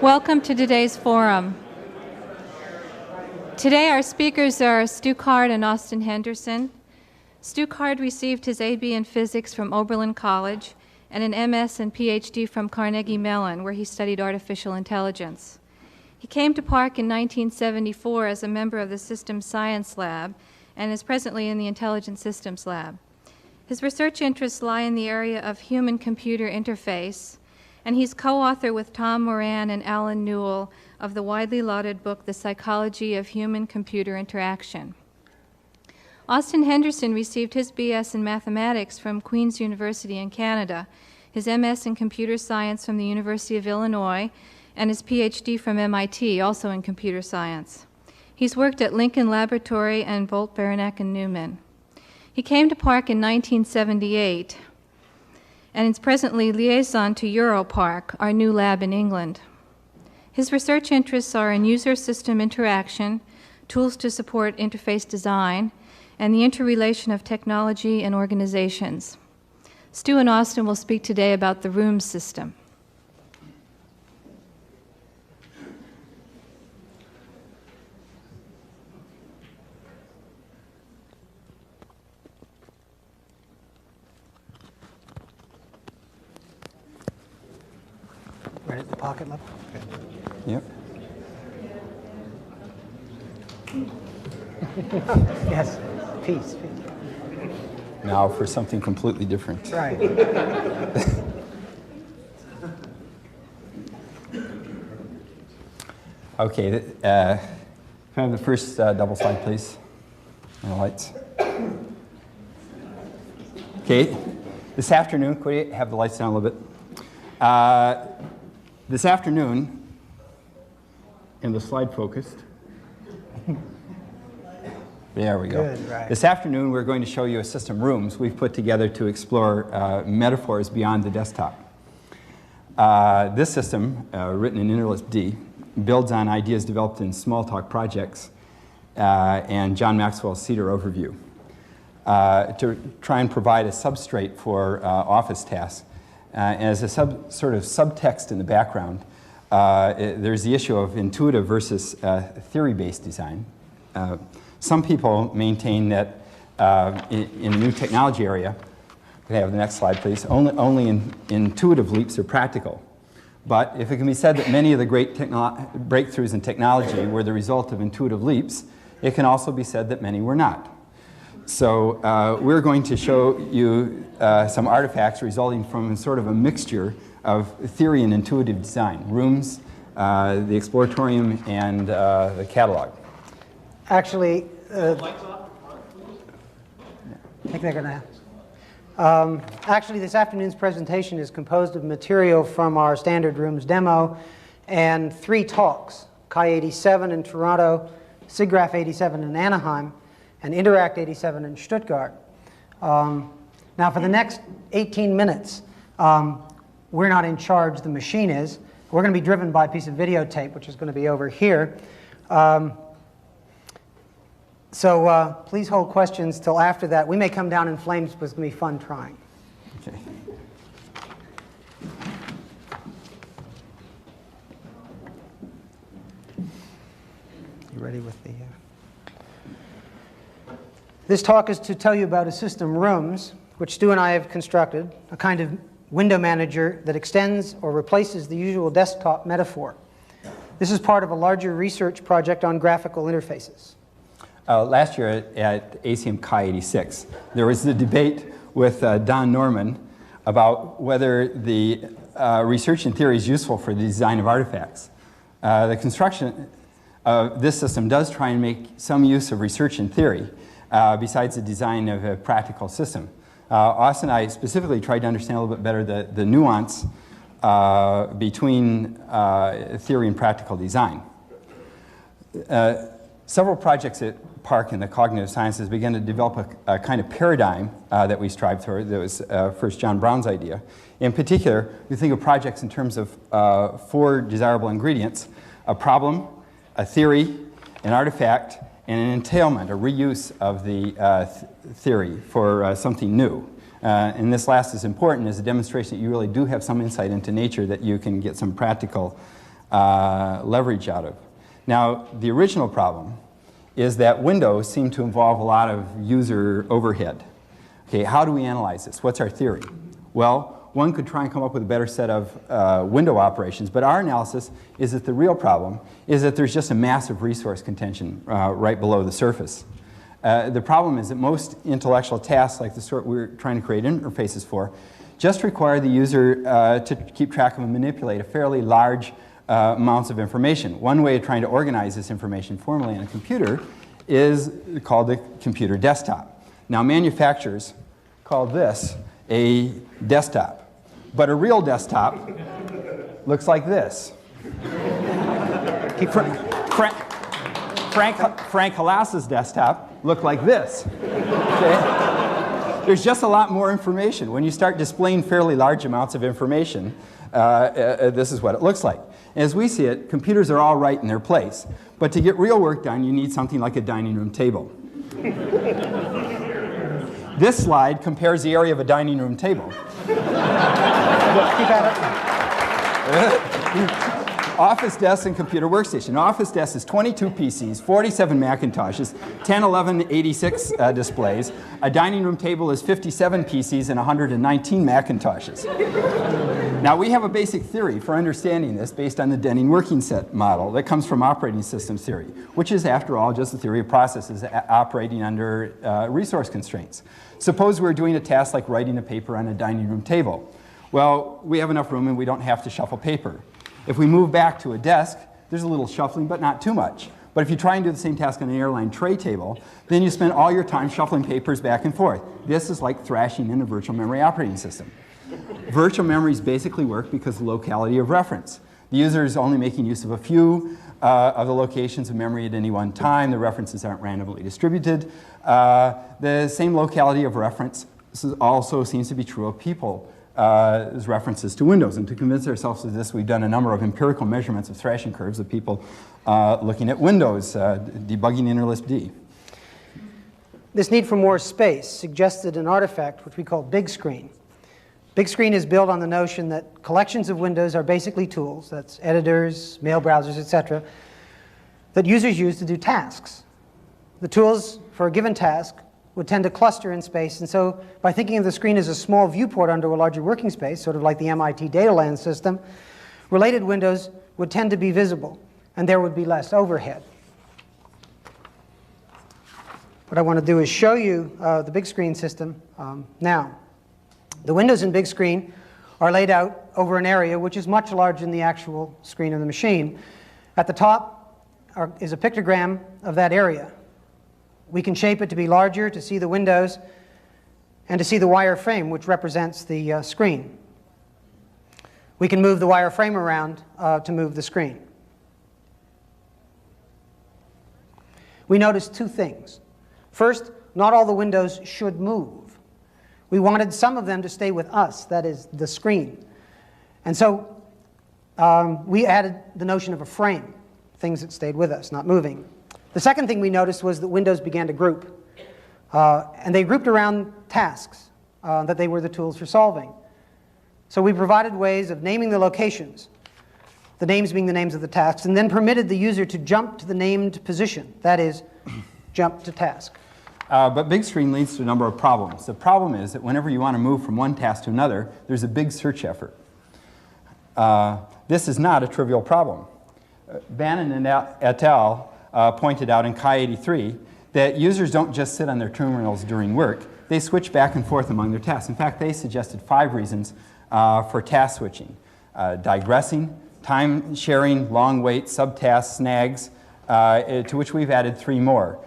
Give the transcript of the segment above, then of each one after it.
Welcome to today's forum. Today our speakers are Stuart and Austin Henderson. Stuart received his AB in physics from Oberlin College and an MS and PhD from Carnegie Mellon, where he studied artificial intelligence. He came to PARC in 1974 as a member of the Systems Science Lab and is presently in the Intelligent Systems Lab. His research interests lie in the area of human-computer interface, and he's co-author with Tom Moran and Alan Newell of the widely lauded book, The Psychology of Human-Computer Interaction. Austin Henderson received his BS in mathematics from Queen's University in Canada, his MS in computer science from the University of Illinois, and his PhD from MIT, also in computer science. He's worked at Lincoln Laboratory and Bolt, Beranek, and Newman. He came to PARC in 1978, and is presently liaison to EuroPARC, our new lab in England. His research interests are in user-system interaction, tools to support interface design, and the interrelation of technology and organizations. Stu and Austin will speak today about the room system. Right at the pocket level? Okay. Yep. Yes, peace. Now for something completely different. Right. Okay, can I have the first double slide, please? And the lights. Okay, this afternoon, could you have the lights down a little bit? This afternoon, and the slide focused. There we go. Good, right. This afternoon, we're going to show you a system rooms we've put together to explore metaphors beyond the desktop. This system, written in Interlist D, builds on ideas developed in Smalltalk projects and John Maxwell's Cedar overview to try and provide a substrate for office tasks. As a sort of subtext in the background, there's the issue of intuitive versus theory-based design. Some people maintain that in the new technology area, can I have the next slide, please? Only intuitive leaps are practical. But if it can be said that many of the great breakthroughs in technology were the result of intuitive leaps, it can also be said that many were not. So we're going to show you some artifacts resulting from sort of a mixture of theory and intuitive design. Rooms, the Exploratorium, and the catalog. Actually, actually, this afternoon's presentation is composed of material from our standard rooms demo and 3 talks, Chi 87 in Toronto, SIGGRAPH 87 in Anaheim, and Interact 87 in Stuttgart. Now for the next 18 minutes, we're not in charge, the machine is. We're going to be driven by a piece of videotape, which is going to be over here. So please hold questions till after that. We may come down in flames, but it's going to be fun trying. Okay. You ready with the... This talk is to tell you about a system, Rooms, which Stu and I have constructed, a kind of window manager that extends or replaces the usual desktop metaphor. This is part of a larger research project on graphical interfaces. Last year at ACM Chi 86, there was a debate with Don Norman about whether the research in theory is useful for the design of artifacts. The construction of this system does try and make some use of research in theory, besides the design of a practical system. Austin and I specifically tried to understand a little bit better the nuance between theory and practical design. Several projects at PARC in the cognitive sciences began to develop a kind of paradigm that we strived for. That was first John Brown's idea. In particular, we think of projects in terms of 4 desirable ingredients: a problem, a theory, an artifact, and an entailment, a reuse of the theory for something new. And this last is important as a demonstration that you really do have some insight into nature that you can get some practical leverage out of. Now, the original problem is that Windows seem to involve a lot of user overhead. Okay, how do we analyze this? What's our theory? Well, one could try and come up with a better set of window operations, but our analysis is that the real problem is that there's just a massive resource contention right below the surface. The problem is that most intellectual tasks, like the sort we're trying to create interfaces for, just require the user to keep track of and manipulate a fairly large amounts of information. One way of trying to organize this information formally on a computer is called the computer desktop. Now, manufacturers call this a desktop, but a real desktop looks like this. Frank Halas's desktop looked like this. Okay? There's just a lot more information. When you start displaying fairly large amounts of information, this is what it looks like. As we see it, computers are all right in their place. But to get real work done, you need something like a dining room table. This slide compares the area of a dining room table. Keep at it. Office desk and computer workstation. Office desk is 22 PCs, 47 Macintoshes, 10, 11, 86 displays. A dining room table is 57 PCs and 119 Macintoshes. Now, we have a basic theory for understanding this based on the Denning working set model that comes from operating systems theory, which is, after all, just the theory of processes operating under resource constraints. Suppose we're doing a task like writing a paper on a dining room table. Well, we have enough room and we don't have to shuffle paper. If we move back to a desk, there's a little shuffling, but not too much. But if you try and do the same task on an airline tray table, then you spend all your time shuffling papers back and forth. This is like thrashing in a virtual memory operating system. Virtual memories basically work because of the locality of reference. The user is only making use of a few of the locations of memory at any one time. The references aren't randomly distributed. The same locality of reference also seems to be true of people as references to Windows. And to convince ourselves of this, we've done a number of empirical measurements of thrashing curves of people looking at Windows, debugging interlist D. This need for more space suggested an artifact which we call big screen. Big screen is built on the notion that collections of windows are basically tools, that's editors, mail browsers, etc., that users use to do tasks. The tools for a given task would tend to cluster in space, and so by thinking of the screen as a small viewport under a larger working space, sort of like the MIT data land system, related windows would tend to be visible, and there would be less overhead. What I want to do is show you the big screen system now. The windows in big screen are laid out over an area which is much larger than the actual screen of the machine. At the top is a pictogram of that area. We can shape it to be larger to see the windows and to see the wire frame, which represents the screen. We can move the wire frame around to move the screen. We notice two things. First, not all the windows should move. We wanted some of them to stay with us, that is, the screen. And so we added the notion of a frame, things that stayed with us, not moving. The second thing we noticed was that windows began to group. And they grouped around tasks that they were the tools for solving. So we provided ways of naming the locations, the names being the names of the tasks, and then permitted the user to jump to the named position, that is, jump to task. But big screen leads to a number of problems. The problem is that whenever you want to move from one task to another, there's a big search effort. This is not a trivial problem. Bannon and et al. Pointed out in Chi 83 that users don't just sit on their terminals during work. They switch back and forth among their tasks. In fact, they suggested 5 reasons for task switching. Digressing, time sharing, long wait, subtasks, snags, to which we've added 3 more.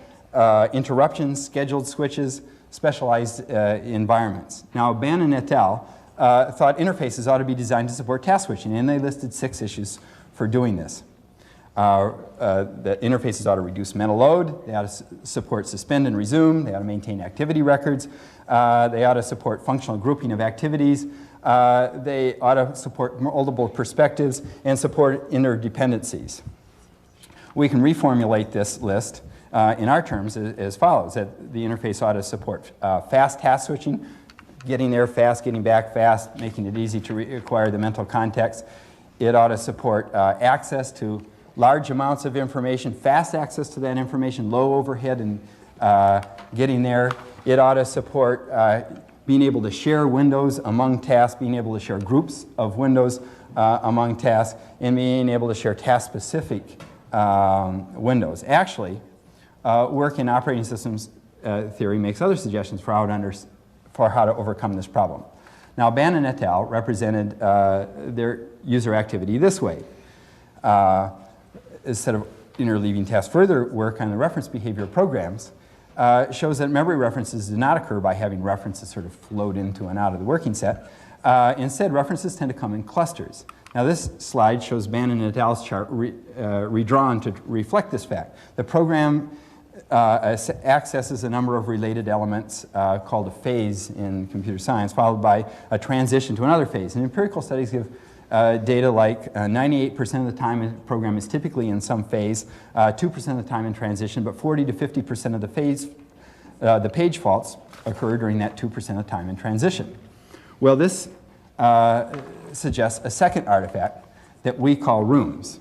Interruptions, scheduled switches, specialized environments. Now, Bannon et al. Thought interfaces ought to be designed to support task switching, and they listed 6 issues for doing this. That interfaces ought to reduce mental load, they ought to support suspend and resume, they ought to maintain activity records, they ought to support functional grouping of activities, they ought to support multiple perspectives, and support interdependencies. We can reformulate this list in our terms as follows, that the interface ought to support fast task switching, getting there fast, getting back fast, making it easy to acquire the mental context. It ought to support access to large amounts of information, fast access to that information, low overhead in getting there. It ought to support being able to share windows among tasks, being able to share groups of windows among tasks, and being able to share task-specific windows. Actually, work in operating systems theory makes other suggestions for how to overcome this problem. Now, Bannon et al. Represented their user activity this way. Instead of interleaving tasks, further work on the reference behavior of programs shows that memory references do not occur by having references sort of float into and out of the working set. Instead, references tend to come in clusters. Now, this slide shows Bannon et al.'s chart redrawn to reflect this fact. The program accesses a number of related elements called a phase in computer science, followed by a transition to another phase. And empirical studies give data like 98% of the time a program is typically in some phase, 2% of the time in transition, but 40 to 50% of the page faults occur during that 2% of the time in transition. Well, this suggests a second artifact that we call rooms.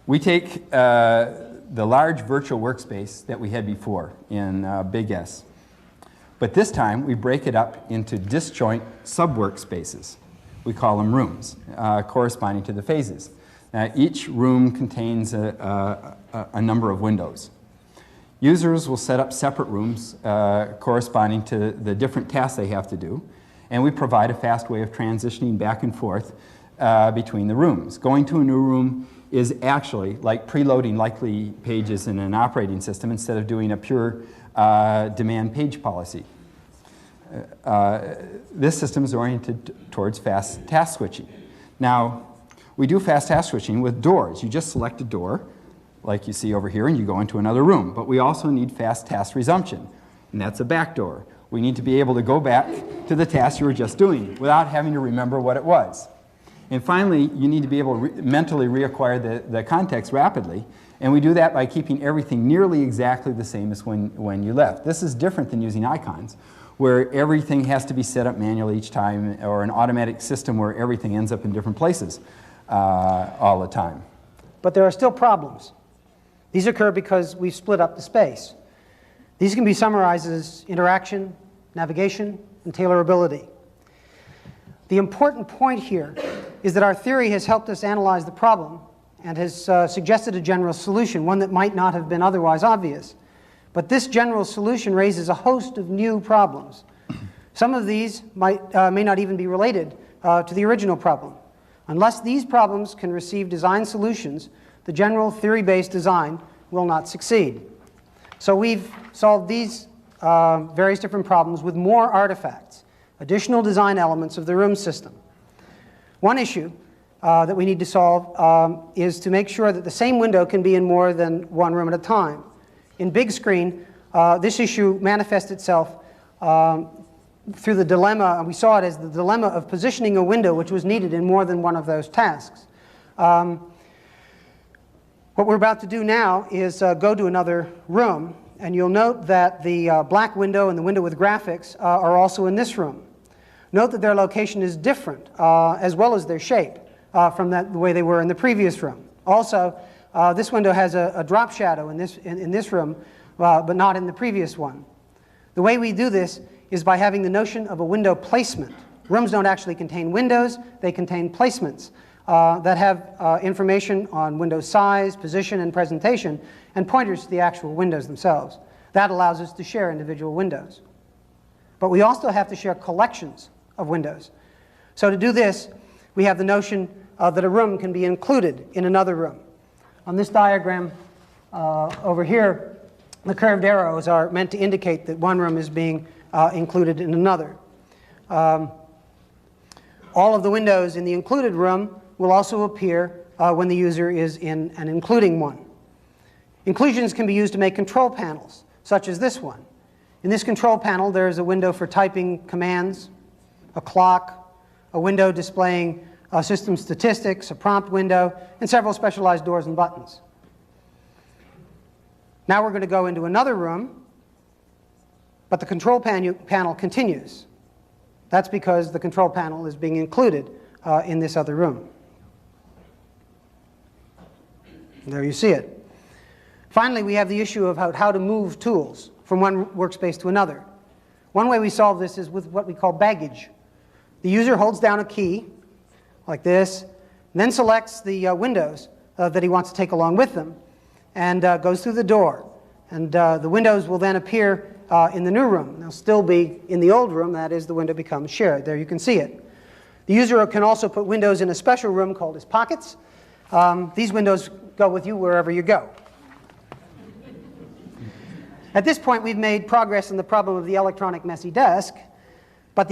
We take the large virtual workspace that we had before in Big S, but this time we break it up into disjoint sub-workspaces. We call them rooms, corresponding to the phases. Now, each room contains a number of windows. Users will set up separate rooms corresponding to the different tasks they have to do, and we provide a fast way of transitioning back and forth between the rooms. Going to a new room is actually like preloading likely pages in an operating system instead of doing a pure demand page policy. This system is oriented towards fast task switching. Now, we do fast task switching with doors. You just select a door, like you see over here, and you go into another room. But we also need fast task resumption, and that's a back door. We need to be able to go back to the task you were just doing without having to remember what it was. And finally, you need to be able to mentally reacquire the context rapidly, and we do that by keeping everything nearly exactly the same as when you left. This is different than using icons, where everything has to be set up manually each time, or an automatic system where everything ends up in different places all the time. But there are still problems. These occur because we've split up the space. These can be summarized as interaction, navigation, and tailorability. The important point here is that our theory has helped us analyze the problem and has suggested a general solution, one that might not have been otherwise obvious. But this general solution raises a host of new problems. Some of these may not even be related to the original problem. Unless these problems can receive design solutions, the general theory-based design will not succeed. So we've solved these various different problems with more artifacts, additional design elements of the room system. One issue that we need to solve is to make sure that the same window can be in more than one room at a time. In big screen, this issue manifests itself through the dilemma, and we saw it as the dilemma of positioning a window which was needed in more than one of those tasks. What we're about to do now is go to another room, and you'll note that the black window and the window with graphics are also in this room. Note that their location is different, as well as their shape, from the way they were in the previous room. Also, this window has a drop shadow in this room, but not in the previous one. The way we do this is by having the notion of a window placement. Rooms don't actually contain windows, they contain placements that have information on window size, position, and presentation, and pointers to the actual windows themselves. That allows us to share individual windows. But we also have to share collections of windows. So to do this, we have the notion that a room can be included in another room. On this diagram over here, the curved arrows are meant to indicate that one room is being included in another. All of the windows in the included room will also appear when the user is in an including one. Inclusions can be used to make control panels, such as this one. In this control panel, there is a window for typing commands, a clock, a window displaying system statistics, a prompt window, and several specialized doors and buttons. Now we're going to go into another room, but the control panel continues. That's because the control panel is being included in this other room. There you see it. Finally, we have the issue of how to move tools from one workspace to another. One way we solve this is with what we call baggage. The user holds down a key, like this, and then selects the windows that he wants to take along with them, and goes through the door. And the windows will then appear in the new room. They'll still be in the old room, that is, the window becomes shared. There you can see it. The user can also put windows in a special room called his pockets. These windows go with you wherever you go. At this point, we've made progress in the problem of the electronic messy desk, but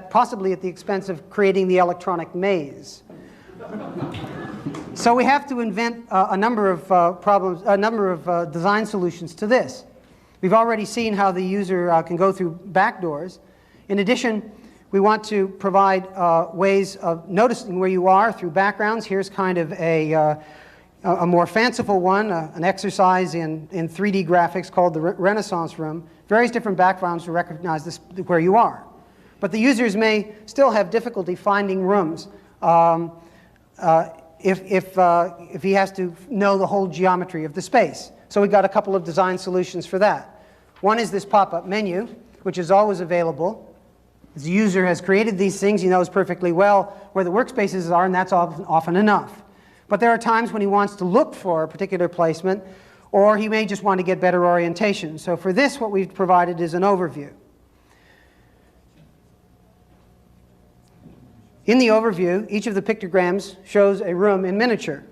possibly at the expense of creating the electronic maze. So we have to invent a number of design solutions to this. We've already seen how the user can go through back doors. In addition, we want to provide ways of noticing where you are through backgrounds. Here's kind of a more fanciful one, an exercise in 3D graphics called the Renaissance Room. Various different backgrounds to recognize where you are. But the users may still have difficulty finding rooms if he has to know the whole geometry of the space. So we've got a couple of design solutions for that. One is this pop-up menu, which is always available. As the user has created these things, he knows perfectly well where the workspaces are, and that's often enough. But there are times when he wants to look for a particular placement, or he may just want to get better orientation. So for this, what we've provided is an overview. In the overview, each of the pictograms shows a room in miniature.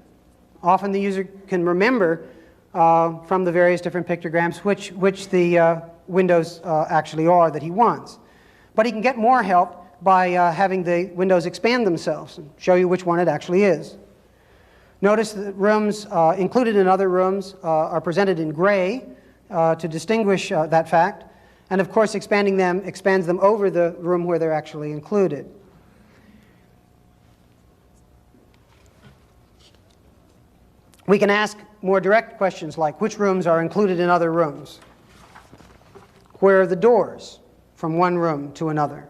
Often the user can remember from the various different pictograms which the windows actually are that he wants. But he can get more help by having the windows expand themselves and show you which one it actually is. Notice that rooms included in other rooms are presented in gray to distinguish that fact. And of course, expanding them expands them over the room where they're actually included. We can ask more direct questions like, which rooms are included in other rooms? Where are the doors from one room to another?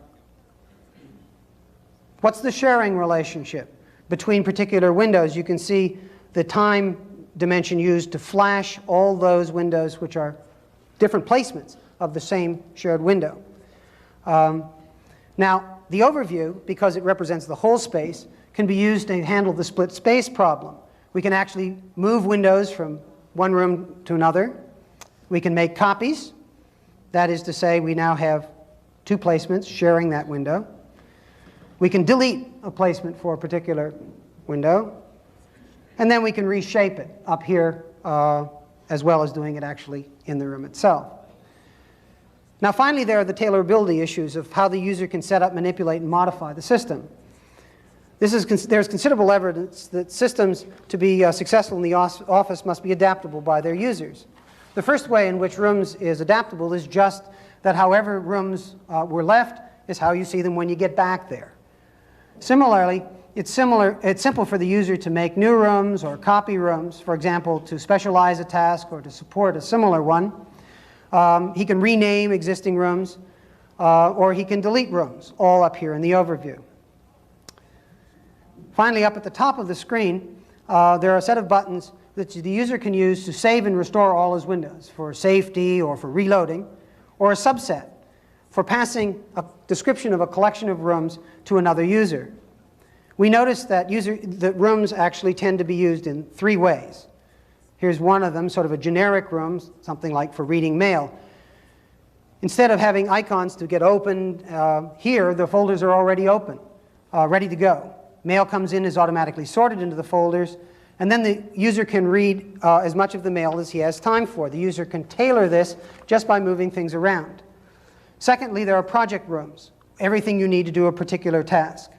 What's the sharing relationship between particular windows? You can see the time dimension used to flash all those windows which are different placements of the same shared window. Now, the overview, because it represents the whole space, can be used to handle the split space problem. We can actually move windows from one room to another. We can make copies. That is to say, we now have two placements sharing that window. We can delete a placement for a particular window. And then we can reshape it up here as well as doing it actually in the room itself. Now finally, there are the tailorability issues of how the user can set up, manipulate, and modify the system. There's considerable evidence that systems to be successful in the office must be adaptable by their users. The first way in which rooms is adaptable is just that however rooms were left is how you see them when you get back there. Similarly, it's simple for the user to make new rooms or copy rooms, for example, to specialize a task or to support a similar one. He can rename existing rooms, or he can delete rooms, all up here in the overview. Finally, up at the top of the screen, there are a set of buttons that the user can use to save and restore all his windows for safety or for reloading, or a subset for passing a description of a collection of rooms to another user. We notice that rooms actually tend to be used in three ways. Here's one of them, sort of a generic room, something like for reading mail. Instead of having icons to get opened here, the folders are already open, ready to go. Mail comes in, is automatically sorted into the folders, and then the user can read as much of the mail as he has time for. The user can tailor this just by moving things around. Secondly, there are project rooms, everything you need to do a particular task.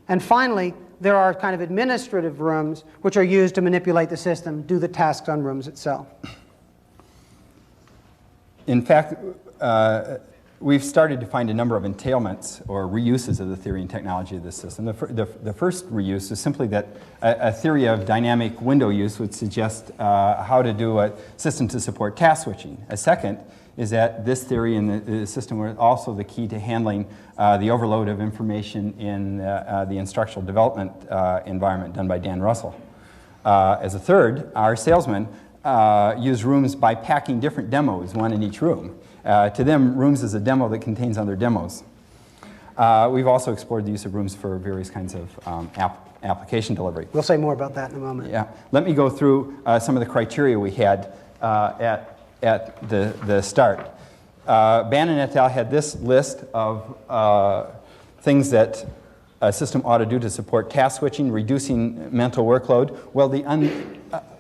And finally, there are kind of administrative rooms which are used to manipulate the system, do the tasks on rooms itself. In fact, we've started to find a number of entailments or reuses of the theory and technology of this system. The first reuse is simply that a theory of dynamic window use would suggest how to do a system to support task switching. A second is that this theory and the system were also the key to handling the overload of information in the instructional development environment done by Dan Russell. As a third, our salesmen use rooms by packing different demos, one in each room. To them, rooms is a demo that contains other demos. We've also explored the use of rooms for various kinds of application delivery. We'll say more about that in a moment. Yeah. Let me go through some of the criteria we had at the start. Bannon et al. Had this list of things that a system ought to do to support task switching, reducing mental workload. Well, the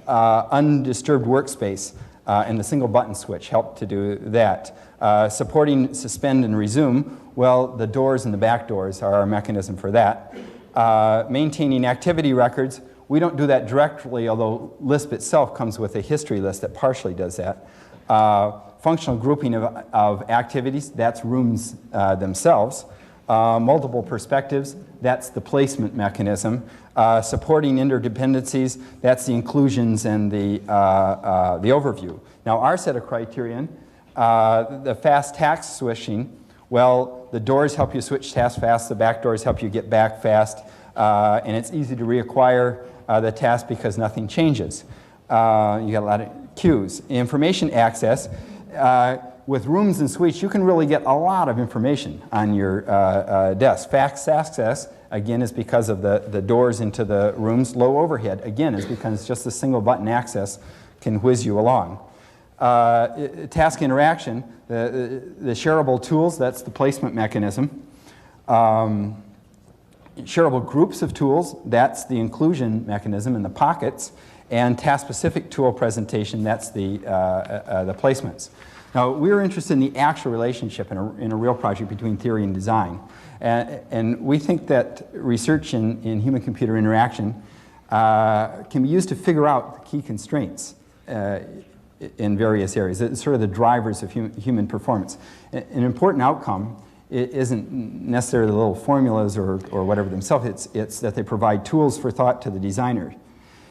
undisturbed workspace and the single button switch helped to do that. Supporting suspend and resume, well, the doors and the back doors are our mechanism for that. Maintaining activity records, we don't do that directly, although Lisp itself comes with a history list that partially does that. Functional grouping of activities, that's rooms themselves. Multiple perspectives, that's the placement mechanism. Supporting interdependencies, that's the inclusions and the overview. Now, our set of criterion, the fast task switching, well, the doors help you switch tasks fast, the back doors help you get back fast, and it's easy to reacquire the task because nothing changes. You got a lot of cues. Information access, with rooms and suites, you can really get a lot of information on your desk. Fast access, again, is because of the doors into the rooms. Low overhead, again, is because just a single button access can whiz you along. Task interaction, the shareable tools, that's the placement mechanism. Shareable groups of tools, that's the inclusion mechanism in the pockets. And task-specific tool presentation, that's the placements. Now, we were interested in the actual relationship in a real project between theory and design. And we think that research in human-computer interaction can be used to figure out the key constraints in various areas. It's sort of the drivers of human performance. An important outcome isn't necessarily the little formulas or whatever themselves. It's that they provide tools for thought to the designer.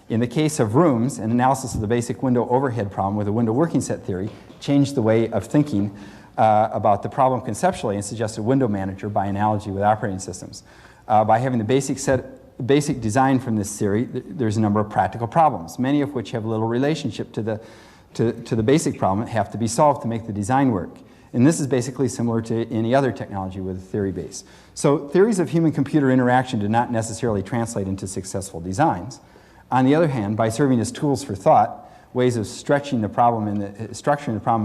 In the case of rooms, an analysis of the basic window overhead problem with a window working set theory changed the way of thinking about the problem conceptually and suggested window manager by analogy with operating systems. By having the basic design from this theory, there's a number of practical problems, many of which have little relationship to the basic problem that have to be solved to make the design work. And this is basically similar to any other technology with a theory base. So theories of human-computer interaction do not necessarily translate into successful designs. On the other hand, by serving as tools for thought, ways of structuring the problem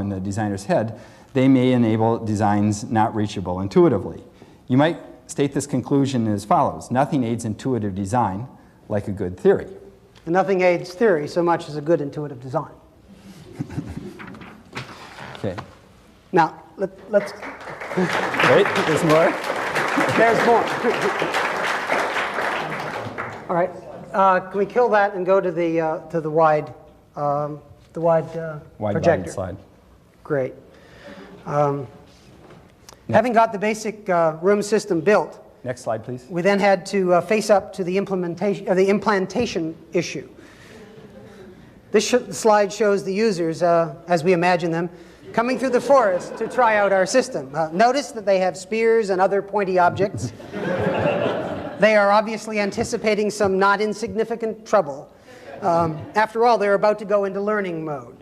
in the designer's head, they may enable designs not reachable intuitively. You might state this conclusion as follows: nothing aids intuitive design like a good theory. And nothing aids theory so much as a good intuitive design. Okay. Now, let's... Wait, there's more? There's more. All right. Can we kill that and go to the wide projector slide? Great. Having got the basic room system built, next slide, please. We then had to face up to the implantation issue. This slide shows the users, as we imagine them, coming through the forest to try out our system. Notice that they have spears and other pointy objects. They are obviously anticipating some not insignificant trouble. After all, they're about to go into learning mode.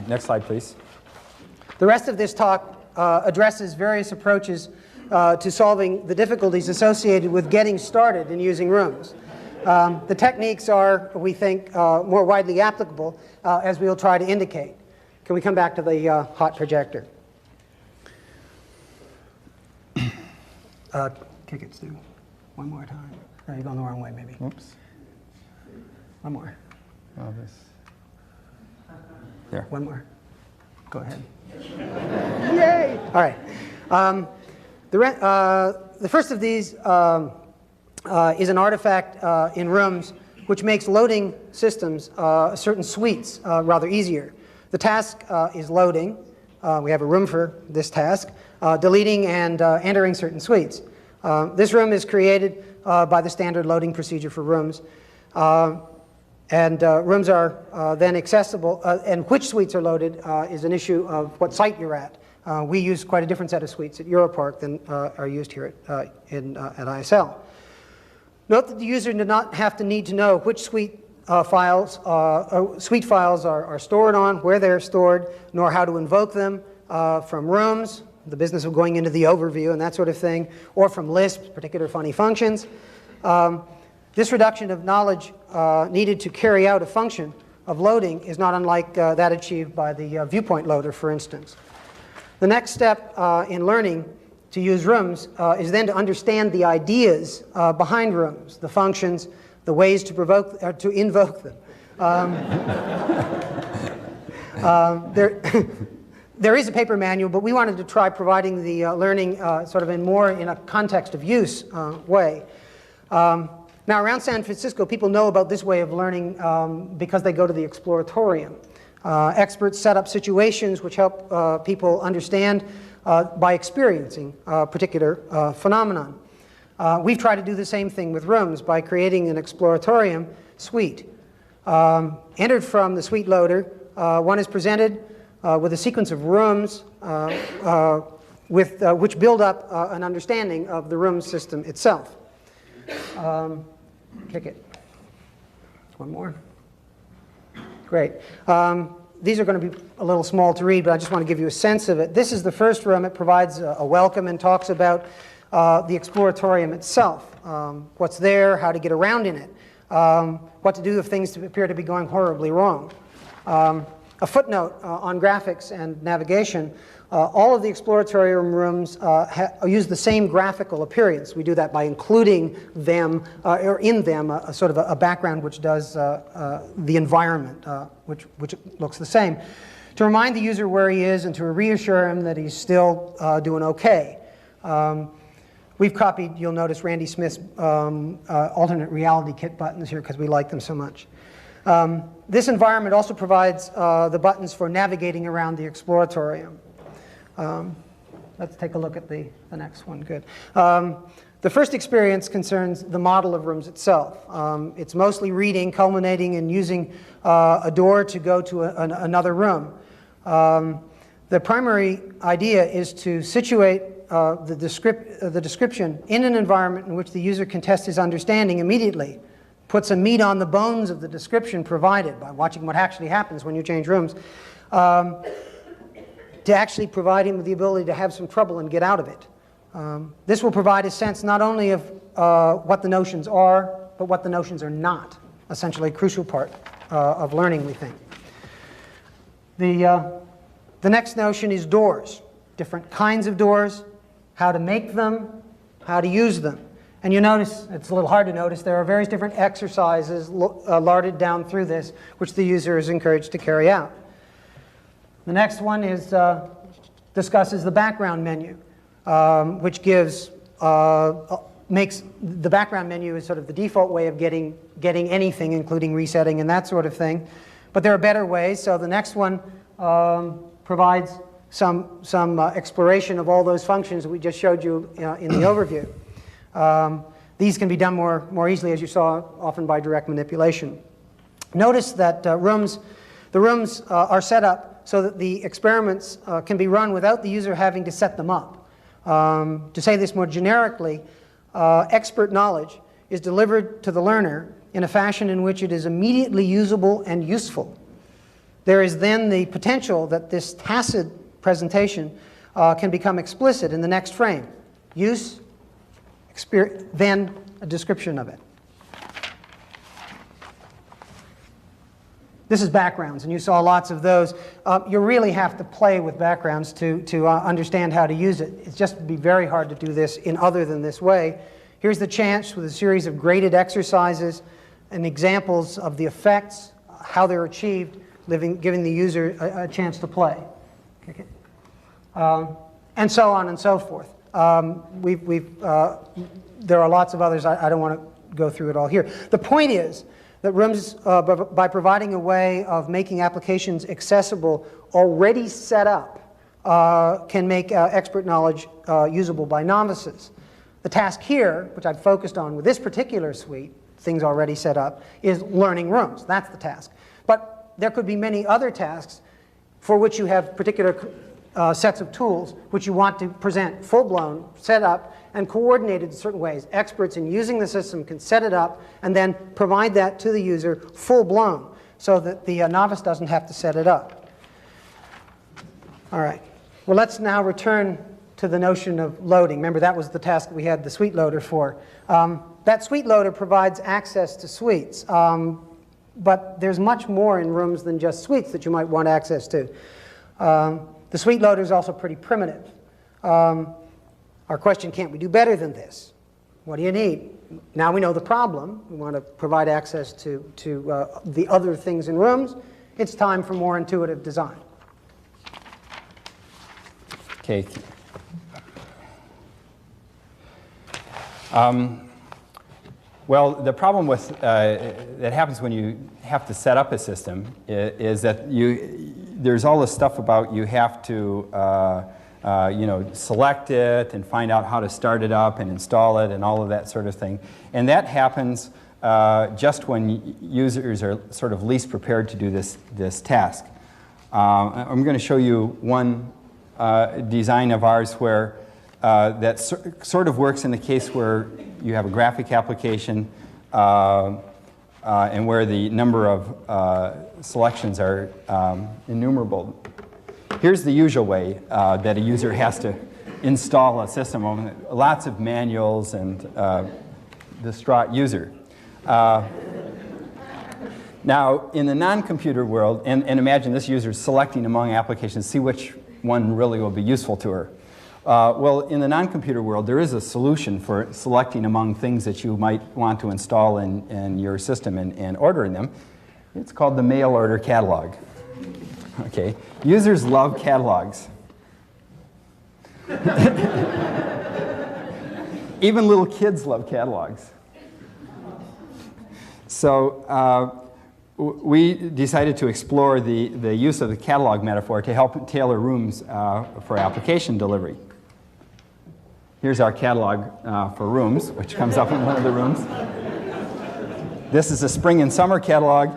Next slide, please. The rest of this talk addresses various approaches to solving the difficulties associated with getting started in using rooms. The techniques are, we think, more widely applicable, as we'll try to indicate. Can we come back to the hot projector? Kick it, Stu. One more time. No, you're going the wrong way, maybe. Oops. One more. Oh, this. There. One more. Go ahead. Yay! All right. The first of these is an artifact in rooms which makes loading systems, certain suites, rather easier. The task is loading. we have a room for this task, deleting and entering certain suites. This room is created by the standard loading procedure for rooms. Rooms are then accessible, and which suites are loaded is an issue of what site you're at. We use quite a different set of suites at EuroPARC than are used here at ISL. Note that the user does not have to need to know which suite files are stored on, where they're stored, nor how to invoke them from rooms, the business of going into the overview and that sort of thing, or from lists, particular funny functions. This reduction of knowledge needed to carry out a function of loading is not unlike that achieved by the viewpoint loader, for instance. The next step in learning to use rooms is then to understand the ideas behind rooms, the functions, the ways to invoke them. There is a paper manual, but we wanted to try providing the learning sort of in a context of use way. Now, around San Francisco, people know about this way of learning because they go to the Exploratorium. Experts set up situations which help people understand by experiencing a particular phenomenon. We've tried to do the same thing with rooms by creating an Exploratorium suite. Entered from the suite loader, one is presented with a sequence of rooms which build up an understanding of the room system itself. Kick it. One more. Great. These are going to be a little small to read, but I just want to give you a sense of it. This is the first room. It provides a welcome and talks about the Exploratorium itself. What's there, how to get around in it, what to do if things appear to be going horribly wrong. A footnote on graphics and navigation. All of the Exploratorium rooms use the same graphical appearance. We do that by including them, or in them, a sort of a background which does the environment, which looks the same, to remind the user where he is and to reassure him that he's still doing okay. We've copied, you'll notice, Randy Smith's alternate reality kit buttons here because we like them so much. This environment also provides the buttons for navigating around the Exploratorium. Let's take a look at the next one. Good. The first experience concerns the model of rooms itself. It's mostly reading, culminating in using a door to go to another room. The primary idea is to situate the description in an environment in which the user can test his understanding immediately. Put some meat on the bones of the description provided by watching what actually happens when you change rooms, to actually provide him with the ability to have some trouble and get out of it. This will provide a sense not only of what the notions are, but what the notions are not, essentially a crucial part of learning, we think. The next notion is doors, different kinds of doors, how to make them, how to use them. And you notice, it's a little hard to notice, there are various different exercises larded down through this, which the user is encouraged to carry out. The next one is, discusses the background menu, which makes the background menu is sort of the default way of getting anything, including resetting and that sort of thing. But there are better ways, so the next one provides some exploration of all those functions that we just showed you in the overview. These can be done more easily, as you saw, often by direct manipulation. Notice that the rooms are set up so that the experiments can be run without the user having to set them up. To say this more generically, expert knowledge is delivered to the learner in a fashion in which it is immediately usable and useful. There is then the potential that this tacit presentation can become explicit in the next frame. Use, then a description of it. This is backgrounds, and you saw lots of those. You really have to play with backgrounds to understand how to use it. It's just be very hard to do this in other than this way. Here's the chance with a series of graded exercises and examples of the effects, how they're achieved, giving the user a chance to play. Okay. And so on and so forth. There are lots of others. I don't want to go through it all here. The point is that rooms, by providing a way of making applications accessible already set up can make expert knowledge usable by novices. The task here, which I've focused on with this particular suite, things already set up, is learning rooms. That's the task. But there could be many other tasks for which you have particular sets of tools which you want to present full-blown, set up, and coordinated in certain ways. Experts in using the system can set it up and then provide that to the user full-blown so that the novice doesn't have to set it up. All right. Well, let's now return to the notion of loading. Remember, that was the task that we had the suite loader for. That suite loader provides access to suites. But there's much more in rooms than just suites that you might want access to. The suite loader is also pretty primitive. Our question, can't we do better than this? What do you need? Now we know the problem. We want to provide access to the other things in rooms. It's time for more intuitive design. Okay. Well, the problem with that happens when you have to set up a system is that there's all this stuff about you have to select it and find out how to start it up and install it and all of that sort of thing. And that happens just when users are sort of least prepared to do this task. I'm going to show you one design of ours where that sort of works in the case where you have a graphic application and where the number of selections are innumerable. Here's the usual way that a user has to install a system. Lots of manuals and distraught user. Now, in the non-computer world, and imagine this user is selecting among applications, see which one really will be useful to her. Well, in the non-computer world, there is a solution for selecting among things that you might want to install in your system and ordering them. It's called the mail order catalog. Okay, users love catalogs. Even little kids love catalogs. So we decided to explore the use of the catalog metaphor to help tailor rooms for application delivery. Here's our catalog for rooms, which comes up in one of the rooms. This is a spring and summer catalog.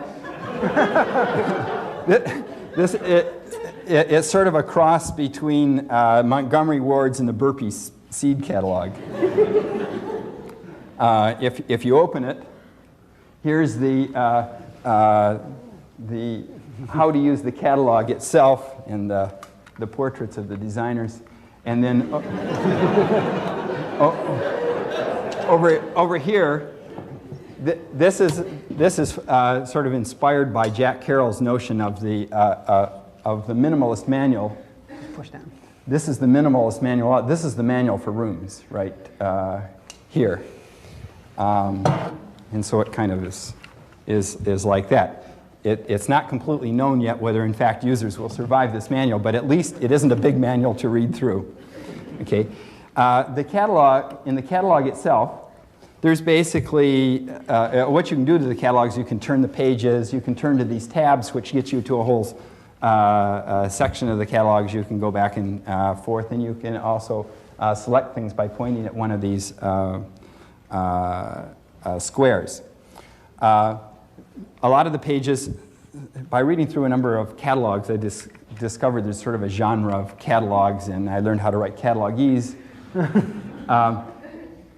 It's sort of a cross between Montgomery Ward's and the Burpee seed catalog. If you open it, here's the how to use the catalog itself and the portraits of the designers. And then over here, this is sort of inspired by Jack Carroll's notion of the minimalist manual. Push down. This is the minimalist manual. This is the manual for rooms, right here. And so it kind of is like that. It's not completely known yet whether, in fact, users will survive this manual, but at least it isn't a big manual to read through. Okay, the catalog, in the catalog itself, there's basically what you can do to the catalogs. You can turn the pages. You can turn to these tabs, which gets you to a whole section of the catalogs. You can go back and forth, and you can also select things by pointing at one of these squares. A lot of the pages, by reading through a number of catalogs, I discovered there's sort of a genre of catalogs, and I learned how to write catalogese.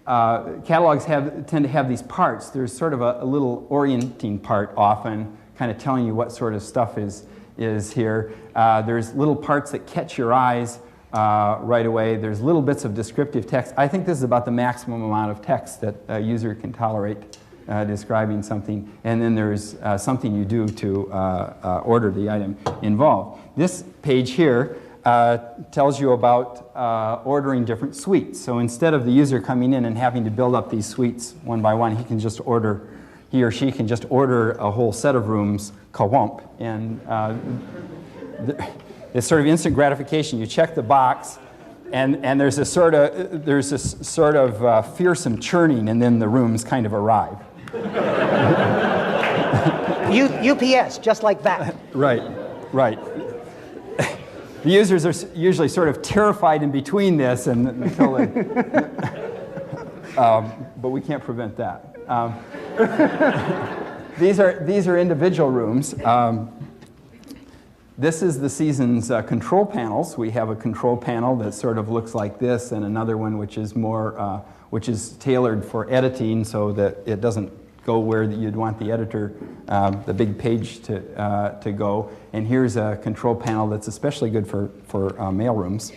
Catalogs tend to have these parts. There's sort of a little orienting part often, kind of telling you what sort of stuff is here. There's little parts that catch your eyes right away. There's little bits of descriptive text. I think this is about the maximum amount of text that a user can tolerate describing something. And then there's something you do to order the item involved. This page here tells you about ordering different suites. So instead of the user coming in and having to build up these suites one by one, he or she can just order a whole set of rooms, kawump, and it's sort of instant gratification. You check the box, and there's this sort of fearsome churning, and then the rooms kind of arrive. UPS, just like that. Right. The users are usually sort of terrified in between this and until they, but we can't prevent that. These are individual rooms. This is the season's control panels. We have a control panel that sort of looks like this, and another one which is more, which is tailored for editing so that it doesn't go where you'd want the editor, the big page to go. And here's a control panel that's especially good for mailrooms.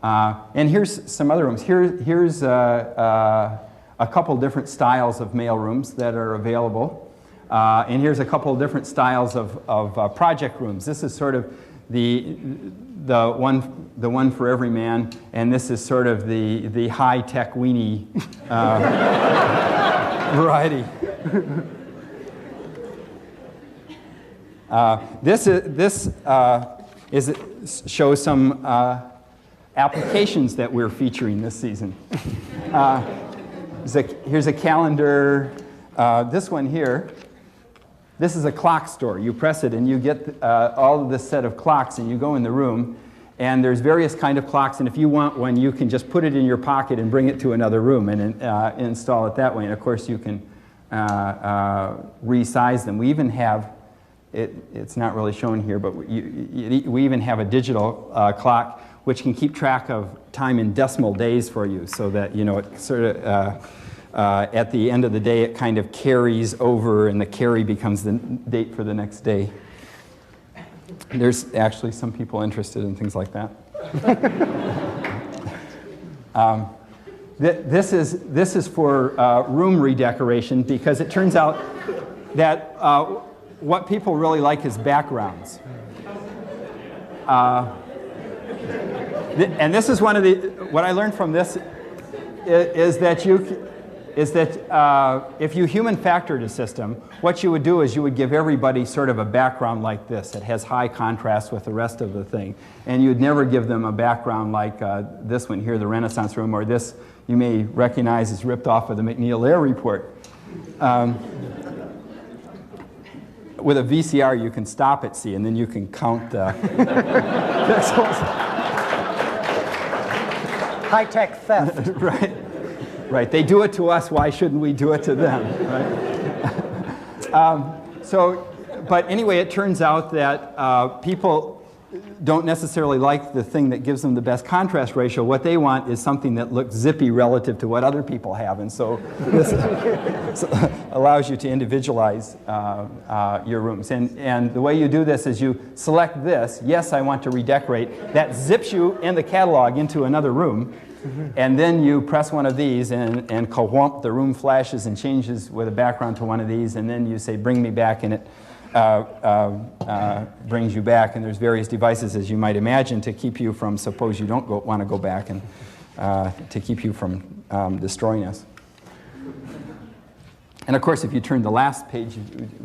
And here's some other rooms. Here's a couple different styles of mailrooms that are available. And here's a couple different styles of project rooms. This is sort of the one for every man, and this is sort of the high-tech weenie variety. This shows some applications that we're featuring this season. Here's a calendar. This one here. This is a clock store. You press it and you get all of this set of clocks, and you go in the room, and there's various kind of clocks, and if you want one, you can just put it in your pocket and bring it to another room and install it that way. And of course you can resize them. We even have, it's not really shown here, but we even have a digital clock which can keep track of time in decimal days for you, so that, you know, it sort of at the end of the day, it kind of carries over, and the carry becomes the date for the next day. There's actually some people interested in things like that. This is for room redecoration, because it turns out that what people really like is backgrounds. And this is one of what I learned from this is that if you human factored a system, what you would do is you would give everybody sort of a background like this. It has high contrast with the rest of the thing. And you'd never give them a background like this one here, the Renaissance room, or this you may recognize is ripped off of the McNeil-Lehrer report. With a VCR, you can stop it, see, and then you can count the pixels. High-tech theft. Right. Right. They do it to us. Why shouldn't we do it to them? Right? But anyway, it turns out that people don't necessarily like the thing that gives them the best contrast ratio. What they want is something that looks zippy relative to what other people have. And so this allows you to individualize your rooms. And the way you do this is you select this. Yes, I want to redecorate. That zips you and the catalog into another room. And then you press one of these, and ka-whomp, the room flashes and changes with a background to one of these, and then you say, bring me back, and it brings you back. And there's various devices, as you might imagine, to keep you from, suppose you don't want to go back, and to keep you from destroying us. And of course, if you turn the last page,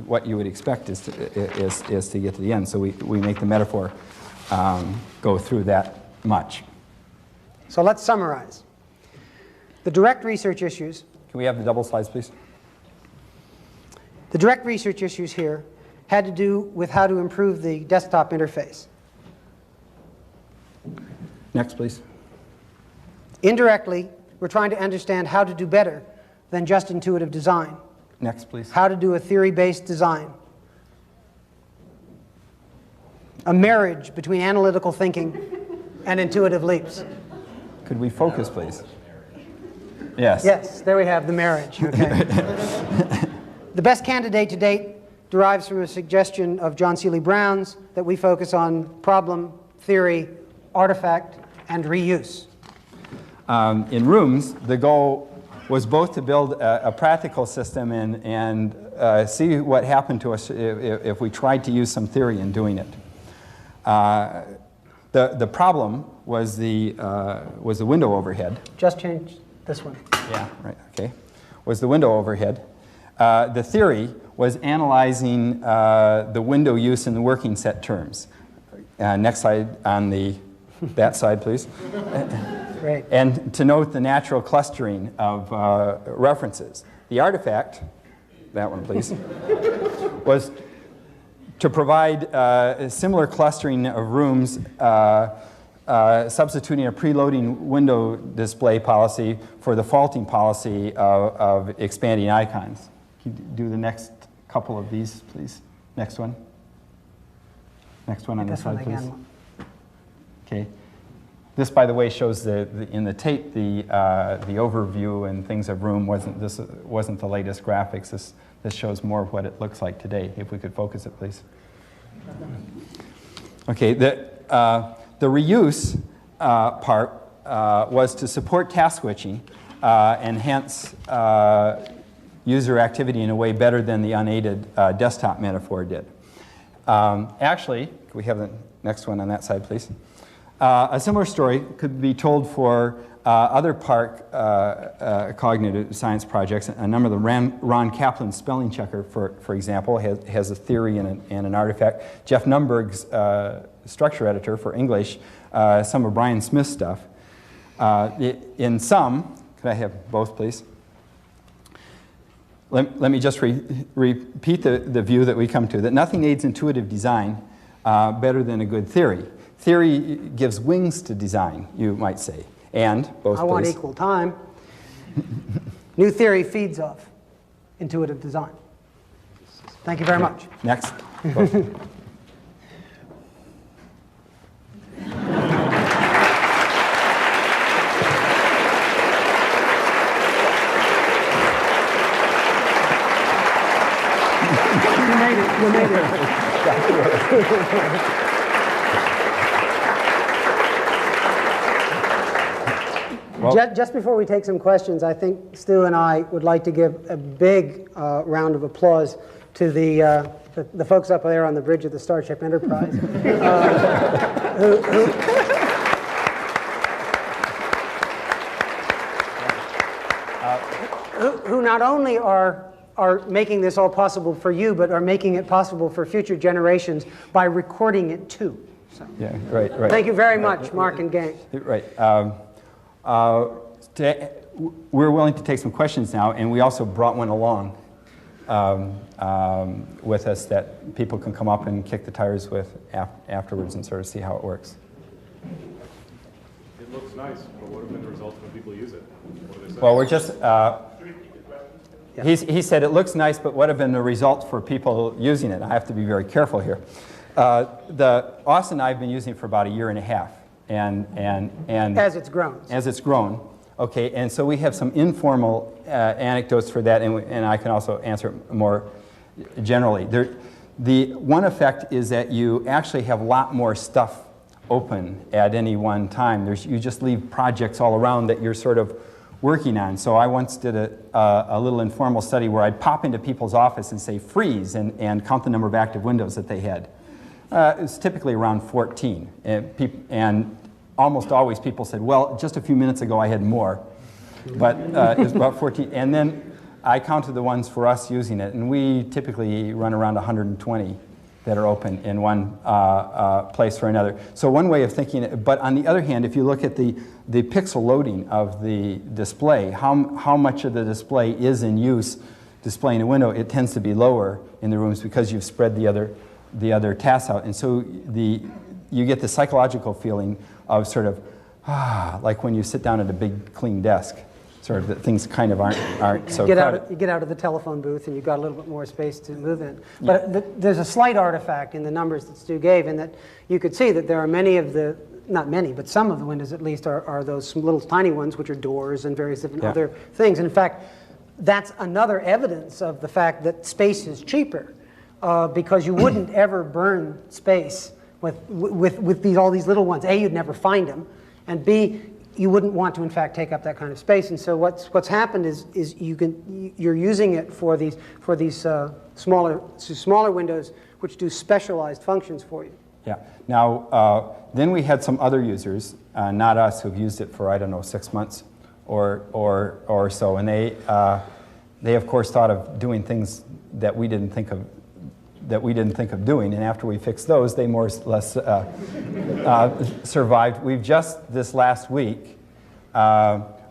what you would expect is to get to the end. So we make the metaphor go through that much. So let's summarize. The direct research issues. Can we have the double slides, please? The direct research issues here had to do with how to improve the desktop interface. Next, please. Indirectly, we're trying to understand how to do better than just intuitive design. Next, please. How to do a theory-based design. A marriage between analytical thinking and intuitive leaps. Could we focus, please? Yes. Yes, there we have the marriage. Okay. The best candidate to date derives from a suggestion of John Seeley Brown's that we focus on problem, theory, artifact, and reuse. In rooms, the goal was both to build a practical system and see what happened to us if we tried to use some theory in doing it. The problem was the window overhead. Just change this one. Yeah, right, okay. Was the window overhead. The theory was analyzing the window use in the working set terms. Next slide on that side, please. Great. And to note the natural clustering of references. The artifact, that one please, was To provide a similar clustering of rooms, substituting a preloading window display policy for the faulting policy of expanding icons. Can you do the next couple of these, please? Next one. Next one on this side, please. Okay. This, by the way, shows in the tape the overview and things of room. This wasn't the latest graphics. This shows more of what it looks like today. If we could focus it, please. Okay. The reuse part was to support task switching and hence user activity in a way better than the unaided desktop metaphor did. Actually, can we have the next one on that side, please? A similar story could be told for other PARC cognitive science projects. A number of the Ron Kaplan spelling checker, for example, has a theory and an artifact. Jeff Numberg's structure editor for English, some of Brian Smith's stuff. In some, could I have both, please? Let me just repeat the view that we come to, that nothing aids intuitive design better than a good theory. Theory gives wings to design, you might say. And, both, I want please. equal time. New theory feeds off intuitive design. Thank you very much. Next. You made it. Well, just before we take some questions, I think Stu and I would like to give a big round of applause to the folks up there on the bridge of the Starship Enterprise, who not only are making this all possible for you, but are making it possible for future generations by recording it too. So, yeah, right. Thank you very much, Mark and gang. Right. We're willing to take some questions now, and we also brought one along with us that people can come up and kick the tires with afterwards and sort of see how it works. It looks nice, but what have been the results when people use it? What do they say? Well, we're just... He said it looks nice, but what have been the results for people using it? I have to be very careful here. Austin and I have been using it for about 1.5 years, and as it's grown. As it's grown, okay. And so we have some informal anecdotes for that, and I can also answer more generally. The one effect is that you actually have a lot more stuff open at any one time. You just leave projects all around that you're sort of working on. So I once did a little informal study where I'd pop into people's office and say freeze and count the number of active windows that they had. It was typically around 14. And almost always people said, well, just a few minutes ago I had more. But it was about 14. And then I counted the ones for us using it, and we typically run around 120 that are open in one place or another. So one way of thinking, but on the other hand, if you look at the pixel loading of the display, how much of the display is in use displaying a window, it tends to be lower in the rooms because you've spread the other tasks out. And so you get the psychological feeling of sort of, like when you sit down at a big clean desk, sort of that things kind of aren't so crowded. You get out of the telephone booth and you've got a little bit more space to move in. But there's a slight artifact in the numbers that Stu gave, in that you could see that there are many of the, not many, but some of the windows at least are those little tiny ones, which are doors and various different other things. And in fact, that's another evidence of the fact that space is cheaper, because you wouldn't ever burn space with all these little ones. A, you'd never find them, and B, you wouldn't want to, in fact, take up that kind of space. And so what's happened is you're using it for these smaller windows, which do specialized functions for you. Yeah. Now, then we had some other users, not us, who've used it for, I don't know, 6 months or so, and they of course thought of doing things that we didn't think of doing, and after we fixed those, they more or less survived. We've just this last week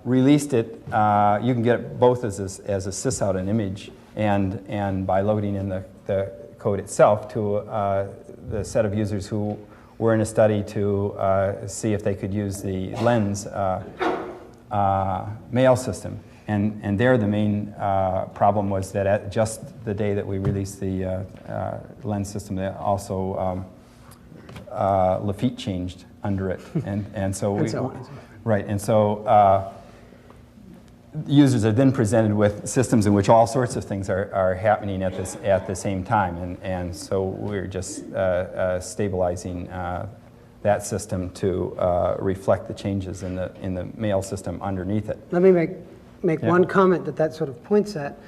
released it. You can get it both as a sysout, an image, and by loading in the code itself to the set of users who were in a study to see if they could use the lens mail system. And there the main problem was that at just the day that we released the lens system, that also Lafitte changed under it. And so we, right, and so users are then presented with systems in which all sorts of things are happening at the same time, and so we're just stabilizing that system to reflect the changes in the mail system underneath it. Let me make one comment that sort of points at.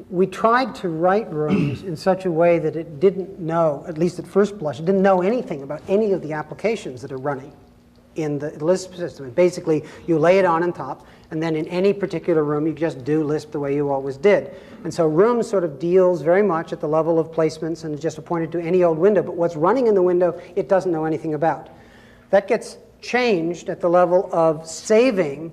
We tried to write rooms in such a way that it didn't know, at least at first blush, it didn't know anything about any of the applications that are running in the Lisp system. And basically, you lay it on top, and then in any particular room, you just do Lisp the way you always did. And so Rooms sort of deals very much at the level of placements and just pointed to any old window, but what's running in the window, it doesn't know anything about. That gets changed at the level of saving.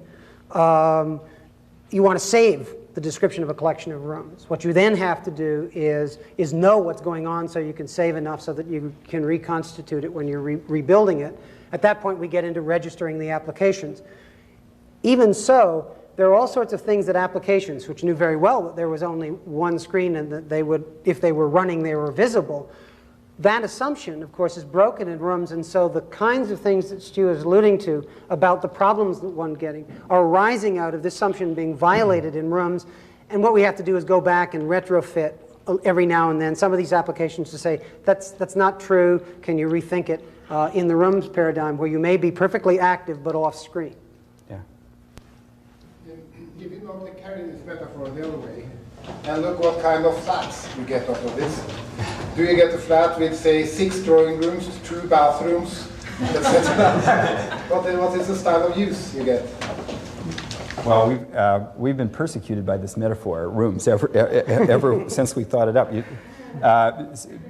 You want to save the description of a collection of rooms. What you then have to do is know what's going on so you can save enough so that you can reconstitute it when you're rebuilding it. At that point, we get into registering the applications. Even so, there are all sorts of things that applications, which knew very well that there was only one screen and that they would, if they were running, they were visible. That assumption, of course, is broken in Rooms, and so the kinds of things that Stu is alluding to about the problems that one's getting are arising out of this assumption being violated in Rooms, and what we have to do is go back and retrofit every now and then some of these applications to say, that's not true, can you rethink it in the Rooms paradigm where you may be perfectly active but off screen. Yeah. If you want to carry this metaphor the other way, and look what kind of flats you get out of this. Do you get a flat with, say, 6 drawing rooms, 2 bathrooms, etc.? What is the style of use you get? Well, we've been persecuted by this metaphor, Rooms, ever since we thought it up.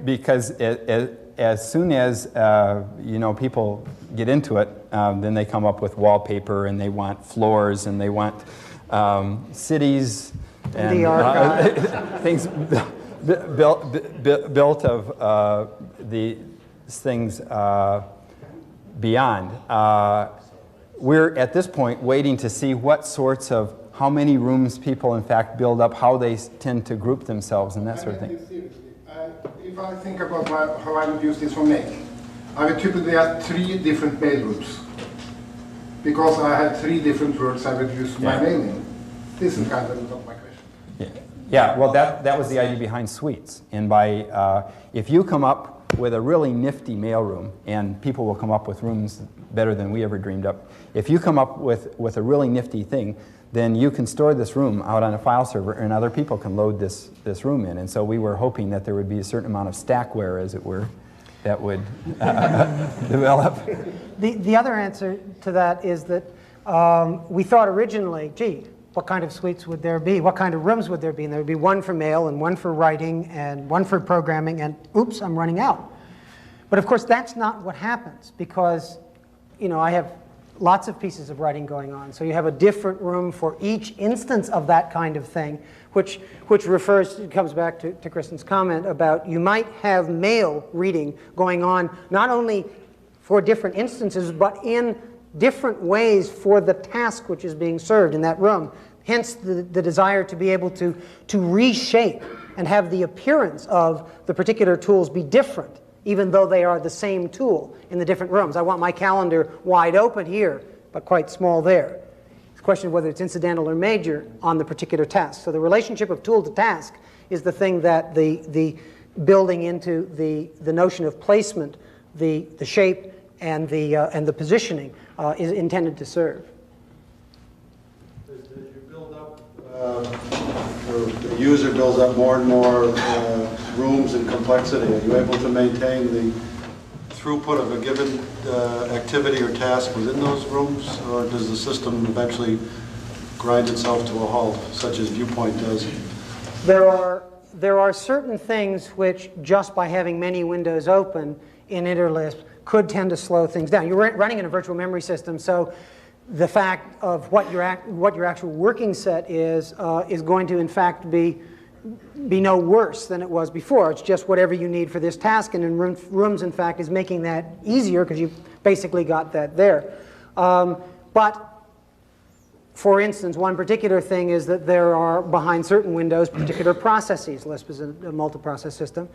Because as soon as people get into it, then they come up with wallpaper, and they want floors, and they want cities, and things built of these things beyond. We're at this point waiting to see what sorts of, how many rooms people in fact build up, how they tend to group themselves, and that sort of thing. If I think about how I would use this for Make, I would typically have 3 different mail rooms. Because I have 3 different words I would use my mail in. This is kind of not my question. Yeah, well, that was the idea behind suites. And by, if you come up with a really nifty mailroom, and people will come up with rooms better than we ever dreamed up, if you come up with a really nifty thing, then you can store this room out on a file server, and other people can load this room in. And so we were hoping that there would be a certain amount of stackware, as it were, that would develop. The other answer to that is that we thought originally, gee, what kind of suites would there be? What kind of rooms would there be? And there would be one for mail, and one for writing, and one for programming, and oops, I'm running out. But of course, that's not what happens, because I have lots of pieces of writing going on. So you have a different room for each instance of that kind of thing, which comes back to Kristen's comment about you might have mail reading going on not only for different instances, but in different ways for the task which is being served in that room. Hence the desire to be able to reshape and have the appearance of the particular tools be different, even though they are the same tool in the different rooms. I want my calendar wide open here, but quite small there. It's a question of whether it's incidental or major on the particular task. So the relationship of tool to task is the thing that the building into the notion of placement, the shape, and the positioning is intended to serve. As you build up, or the user builds up more and more rooms and complexity, are you able to maintain the throughput of a given activity or task within those rooms, or does the system eventually grind itself to a halt, such as Viewpoint does? There are certain things which, just by having many windows open in InterLisp, could tend to slow things down. You're running in a virtual memory system, so the fact of what your actual working set is going to in fact be be no worse than it was before. It's just whatever you need for this task, and in Rooms, in fact, is making that easier because you've basically got that there. But for instance, one particular thing is that there are, behind certain windows, particular processes. Lisp is a multiprocess system.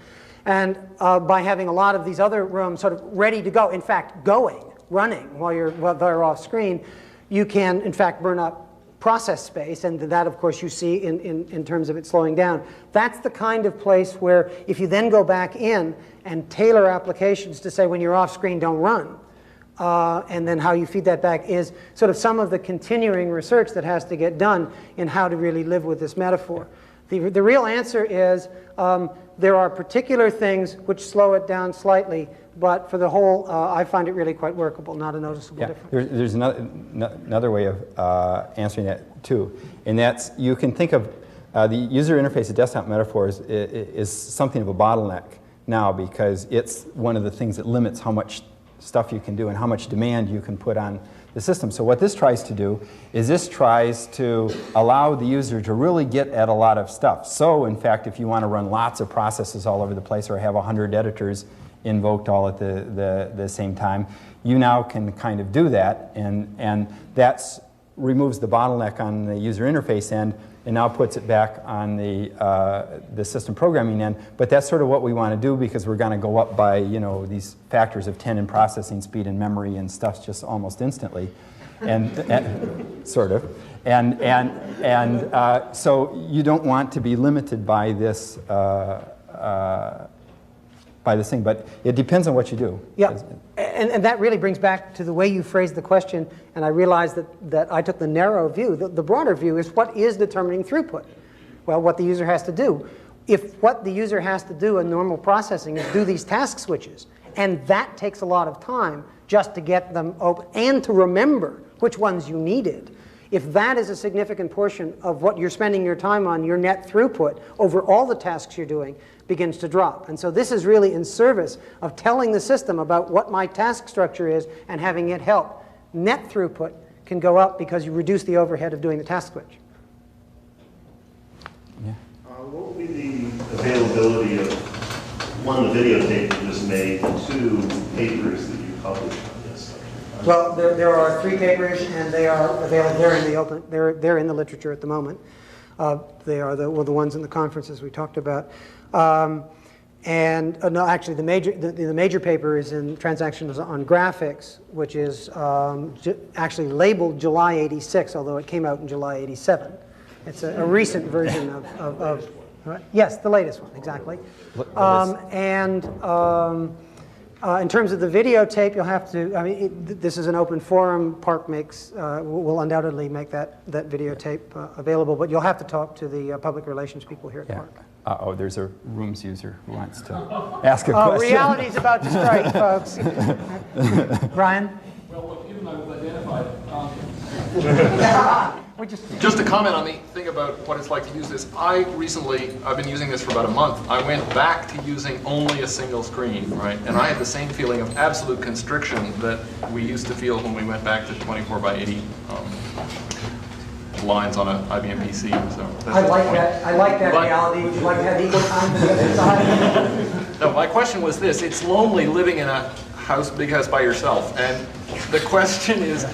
And by having a lot of these other rooms sort of ready to go, in fact, running while they're off screen, you can, in fact, burn up process space, and that, of course, you see in terms of it slowing down. That's the kind of place where if you then go back in and tailor applications to say when you're off screen, don't run, and then how you feed that back is sort of some of the continuing research that has to get done in how to really live with this metaphor. The real answer is there are particular things which slow it down slightly, but for the whole, I find it really quite workable, not a noticeable difference. There's another way of answering that too, and that's you can think of the user interface of desktop metaphors is something of a bottleneck now, because it's one of the things that limits how much stuff you can do and how much demand you can put on the system. So what this tries to do is this tries to allow the user to really get at a lot of stuff. So in fact, if you want to run lots of processes all over the place or have 100 editors invoked all at the same time, you now can kind of do that, and that removes the bottleneck on the user interface end and now puts it back on the system programming end. But that's sort of what we want to do, because we're going to go up by, you know, these factors of 10 in processing speed and memory and stuff just almost instantly, and sort of. So you don't want to be limited by this thing, but it depends on what you do. Yeah, and that really brings back to the way you phrased the question, and I realized that I took the narrow view. The broader view is what is determining throughput? Well, what the user has to do. If what the user has to do in normal processing is do these task switches, and that takes a lot of time just to get them open and to remember which ones you needed, if that is a significant portion of what you're spending your time on, your net throughput over all the tasks you're doing begins to drop. And so this is really in service of telling the system about what my task structure is and having it help. Net throughput can go up because you reduce the overhead of doing the task switch. Yeah. What will be the availability of, one, the videotape you just made, and two, papers that you published on this subject? Well, there are 3 papers, and they are available. They're in the open. They're in the literature at the moment. They are the ones in the conferences we talked about. No, actually, the major paper is in Transactions on Graphics, which is actually labeled July '86, although it came out in July '87. It's a recent version of yes, the latest one, exactly. In terms of the videotape, you'll have to, I mean, this is an open forum. PARC will undoubtedly make that videotape available, but you'll have to talk to the public relations people here at PARC. Uh-oh, there's a Rooms user who wants to ask a question. Reality's about to strike, folks. Brian? Well, look, even though it was identified, just to comment on the thing about what it's like to use this, I've been using this for about a month. I went back to using only a single screen, right? And I had the same feeling of absolute constriction that we used to feel when we went back to 24 by 80 lines on an IBM PC. So I like that reality. Would you like to have equal time to the other side? No, my question was this. It's lonely living in a big house by yourself. And the question is,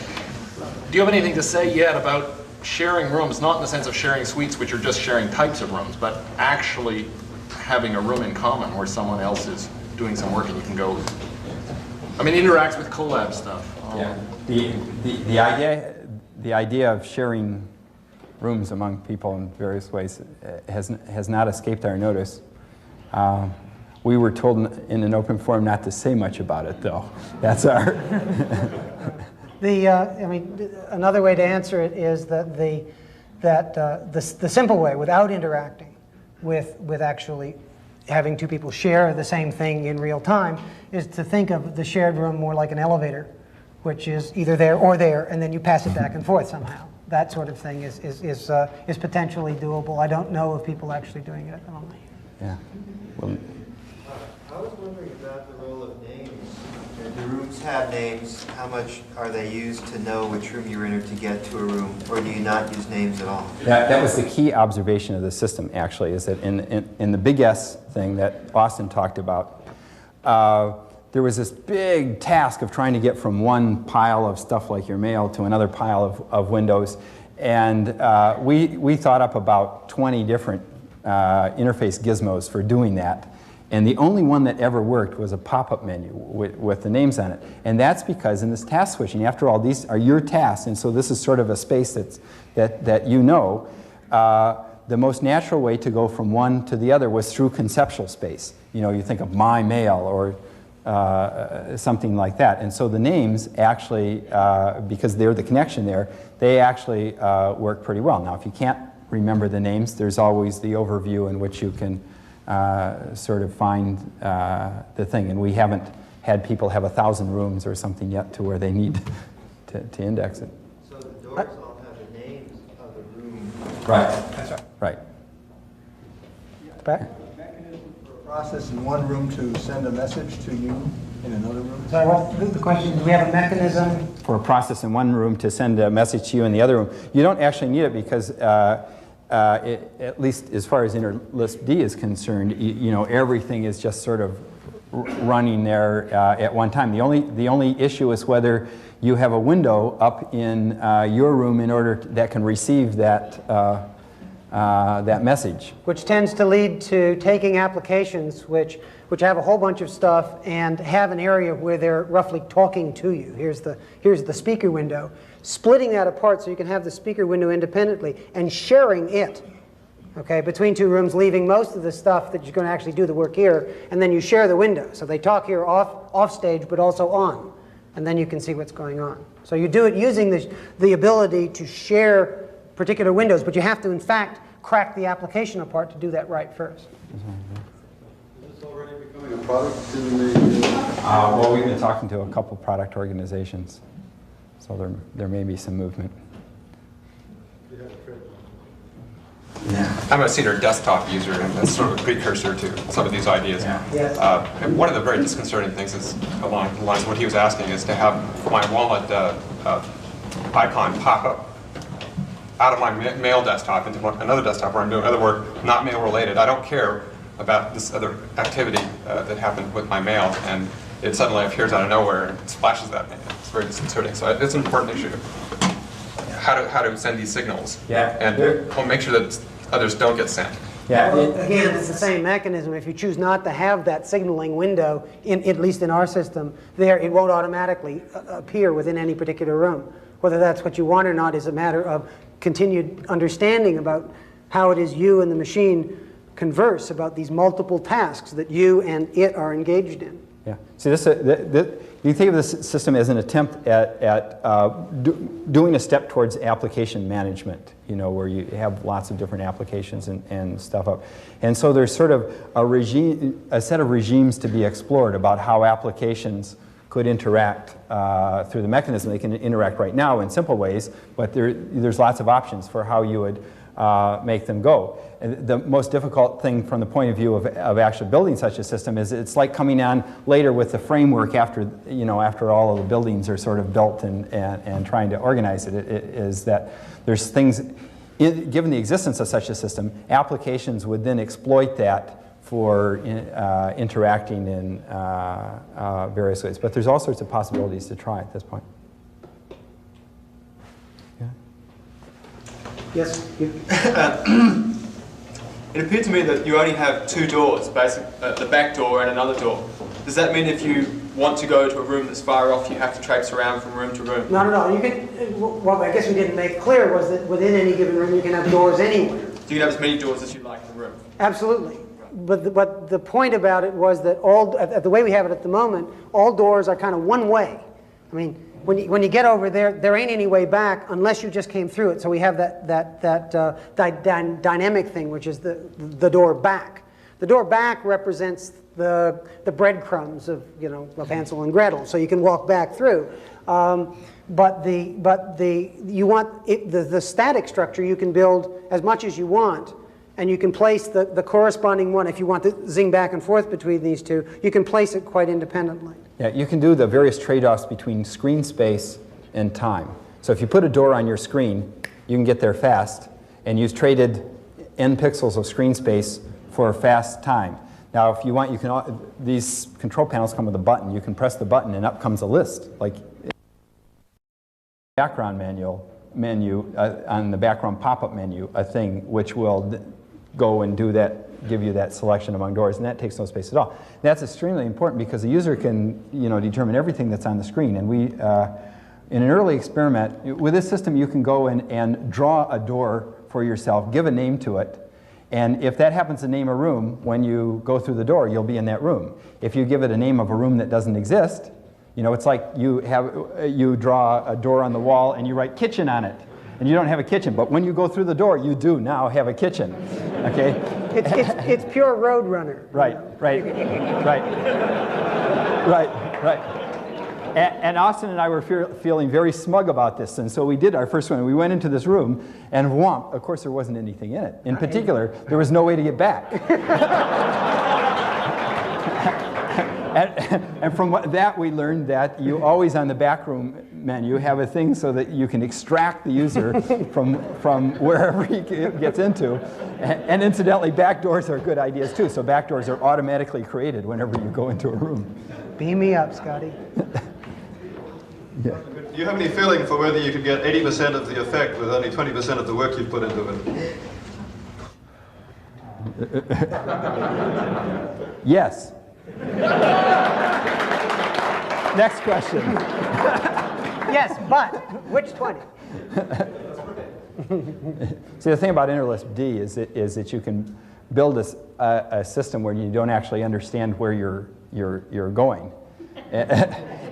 do you have anything to say yet about sharing rooms, not in the sense of sharing suites, which are just sharing types of rooms, but actually having a room in common where someone else is doing some work and you can go, I mean, it interacts with collab stuff. Yeah. The idea of sharing rooms among people in various ways has not escaped our notice. We were told in an open forum not to say much about it, though. That's our... I mean, another way to answer it is that the simple way, without interacting with actually having 2 people share the same thing in real time, is to think of the shared room more like an elevator, which is either there or there, and then you pass it back and forth somehow. That sort of thing is potentially doable. I don't know of people actually doing it at the moment. Yeah. Well, I was wondering about the role of names. The rooms rooms have names, how much are they used to know which room you're in or to get to a room, or do you not use names at all? That was the key observation of the system, actually, is that in the big S thing that Austin talked about, there was this big task of trying to get from one pile of stuff like your mail to another pile of windows. And we thought up about 20 different interface gizmos for doing that. And the only one that ever worked was a pop-up menu with the names on it. And that's because in this task switching, after all, these are your tasks, and so this is sort of a space that you know, the most natural way to go from one to the other was through conceptual space. You know, you think of my mail or something like that. And so the names actually, because they're the connection there, they actually work pretty well. Now, if you can't remember the names, there's always the overview in which you can sort of find the thing. And we haven't had people have 1,000 rooms or something yet to where they need to index it. So the doors all have the names of the room. Right. That's right. Right. Back? Mechanism for a process in one room to send a message to you in another room? Sorry, what's the question? Do we have a mechanism? For a process in one room to send a message to you in the other room. You don't actually need it because at least as far as interlist D is concerned, you know, everything is just sort of running there at one time. The only issue is whether you have a window up in your room in order that can receive that that message. Which tends to lead to taking applications which have a whole bunch of stuff and have an area where they're roughly talking to you. Here's the speaker window. Splitting that apart so you can have the speaker window independently and sharing it, okay, between two rooms, leaving most of the stuff that you're going to actually do the work here, and then you share the window. So they talk here off stage, but also on, and then you can see what's going on. So you do it using the ability to share particular windows, but you have to, in fact, crack the application apart to do that right first. Is this already becoming a product in the... Well, we've been talking to a couple product organizations. So there may be some movement. I'm a Cedar desktop user, and that's sort of a precursor to some of these ideas. Yeah. Yes. And one of the very disconcerting things is, along the lines of what he was asking, is to have my wallet icon pop up out of my mail desktop into another desktop where I'm doing other work, not mail related. I don't care about this other activity that happened with my mail, and it suddenly appears out of nowhere and splashes at me. It's very disconcerting. So it's an important issue. How to send these signals. Yeah. And we'll make sure that others don't get sent. Yeah. Well, again, it's the same mechanism. If you choose not to have that signaling window, at least in our system, there it won't automatically appear within any particular room. Whether that's what you want or not is a matter of continued understanding about how it is you and the machine converse about these multiple tasks that you and it are engaged in. Yeah. See, you think of this system as an attempt at doing a step towards application management, you know, where you have lots of different applications and stuff up. And so there's sort of a set of regimes to be explored about how applications could interact through the mechanism. They can interact right now in simple ways, but there's lots of options for how you would make them go. And the most difficult thing from the point of view of actually building such a system is it's like coming on later with the framework after all of the buildings are sort of built and trying to organize it. It is that there's things, given the existence of such a system, applications would then exploit that for interacting in various ways. But there's all sorts of possibilities to try at this point. Yeah. Yes? It appeared to me that you only have two doors, basically the back door and another door. Does that mean if you want to go to a room that's far off, you have to traipse around from room to room? Not at all. You can, what I guess we didn't make clear was that within any given room you can have doors anywhere. So you can have as many doors as you like in the room? Absolutely. But the point about it was that the way we have it at the moment, all doors are kind of one way. I mean, when you get over there, there ain't any way back unless you just came through it. So we have that dynamic thing, which is the door back. The door back represents the breadcrumbs of of Hansel and Gretel, so you can walk back through. But the static structure you can build as much as you want, and you can place the corresponding one, if you want to zing back and forth between these two, you can place it quite independently. Yeah, you can do the various trade-offs between screen space and time. So if you put a door on your screen, you can get there fast, and you've traded n pixels of screen space for fast time. Now, if you want, you can. These control panels come with a button. You can press the button, and up comes a list, like background menu on the background pop-up menu, a thing which will go and do that, give you that selection among doors, and that takes no space at all. That's extremely important because the user can, determine everything that's on the screen. And we, in an early experiment with this system, you can go and draw a door for yourself, give a name to it, and if that happens to name a room, when you go through the door, you'll be in that room. If you give it a name of a room that doesn't exist, it's like you draw a door on the wall and you write kitchen on it, and you don't have a kitchen. But when you go through the door, you do now have a kitchen. Okay? It's pure Roadrunner. Right. And Austin and I were feeling very smug about this, and so we did our first one. We went into this room, and whomp, of course there wasn't anything in it. In particular, there was no way to get back. And from that we learned that you always on the backroom menu have a thing so that you can extract the user from wherever he gets into. And incidentally, back doors are good ideas too. So back doors are automatically created whenever you go into a room. Beam me up, Scotty. Yeah. Do you have any feeling for whether you could get 80% of the effect with only 20% of the work you put into it? Yes. Next question. Yes, but which 20? See, the thing about interlist D is that you can build a system where you don't actually understand where you're going.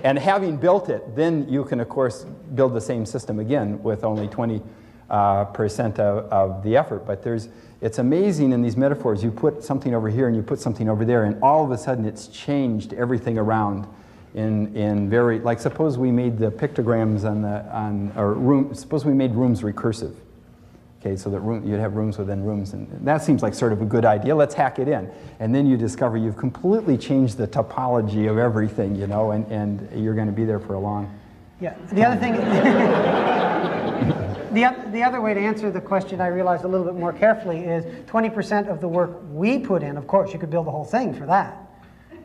And having built it, then you can, of course, build the same system again with only 20% of the effort. But it's amazing in these metaphors. You put something over here and you put something over there, and all of a sudden it's changed everything around in very, like suppose we made the pictograms suppose we made rooms recursive. Okay, so that you'd have rooms within rooms, and that seems like sort of a good idea. Let's hack it in. And then you discover you've completely changed the topology of everything, and you're going to be there for a long Yeah, the other thing, the other way to answer the question I realized a little bit more carefully is 20% of the work we put in. Of course, you could build the whole thing for that,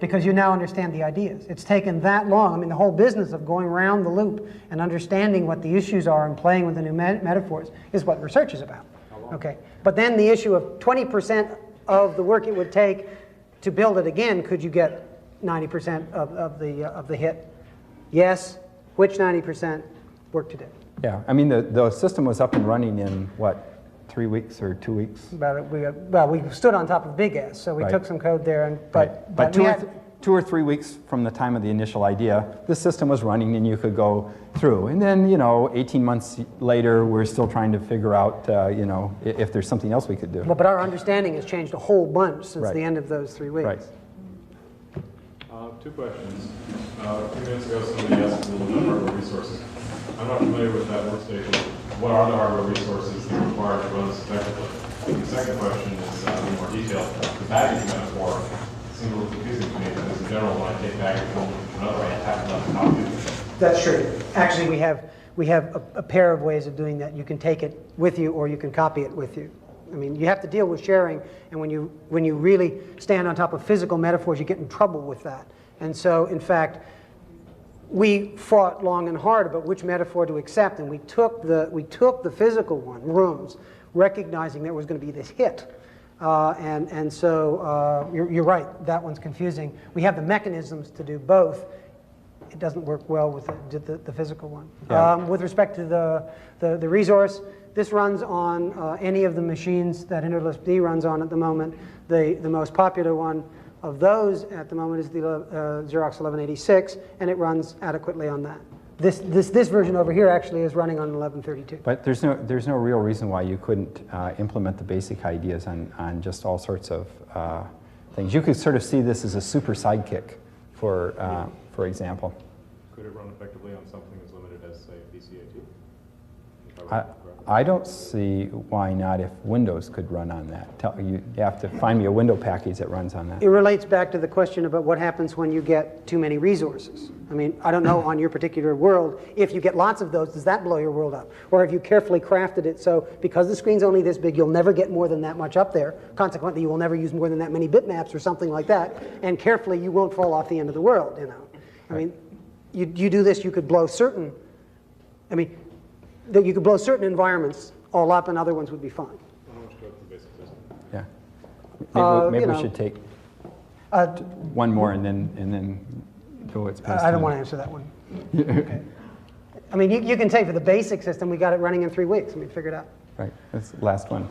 because you now understand the ideas. It's taken that long. I mean, the whole business of going around the loop and understanding what the issues are and playing with the new metaphors is what research is about. Okay, but then the issue of 20% of the work it would take to build it again, could you get 90% of the hit? Yes. Which 90%? Work to do. Yeah, I mean, the system was up and running in, what, 3 weeks or 2 weeks? We stood on top of Big S, so we took some code there. But 2 or 3 weeks from the time of the initial idea, the system was running and you could go through. And then, 18 months later, we're still trying to figure out, if there's something else we could do. But our understanding has changed a whole bunch since the end of those 3 weeks. Right. 2 questions. A few minutes ago, somebody asked a little bit about hardware resources. I'm not familiar with that workstation. What are the hardware resources that are required to run this effectively? The second question is a little more detailed. The baggage metaphor seems a little confusing to me, because in general, when I take baggage home from another, I have to copy it. That's true. Actually, we have a pair of ways of doing that. You can take it with you, or you can copy it with you. I mean, you have to deal with sharing, and when you really stand on top of physical metaphors, you get in trouble with that. And so, in fact, we fought long and hard about which metaphor to accept, and we took the physical one, rooms, recognizing there was going to be this hit. And so you're right, that one's confusing. We have the mechanisms to do both. It doesn't work well with the physical one. Yeah. With respect to the resource, this runs on any of the machines that Interlist D runs on at the moment. The most popular one of those at the moment is the Xerox 1186, and it runs adequately on that. This version over here actually is running on 1132. But there's no real reason why you couldn't implement the basic ideas on just all sorts of things. You could sort of see this as a super sidekick, for example. Could it run effectively on something as limited as, say, PCA2? I don't see why not if Windows could run on that. You have to find me a window package that runs on that. It relates back to the question about what happens when you get too many resources. I mean, I don't know on your particular world, if you get lots of those, does that blow your world up? Or have you carefully crafted it so because the screen's only this big, you'll never get more than that much up there. Consequently, you will never use more than that many bitmaps or something like that. And carefully, you won't fall off the end of the world, you know. I mean, you do this, you could blow certain, I mean, that you could blow certain environments all up and other ones would be fine. Yeah. Maybe we should take one more and then go its past. I don't want to answer that one. Okay. I mean, you can say for the basic system, we got it running in 3 weeks and we figured it out. Right, that's the last one.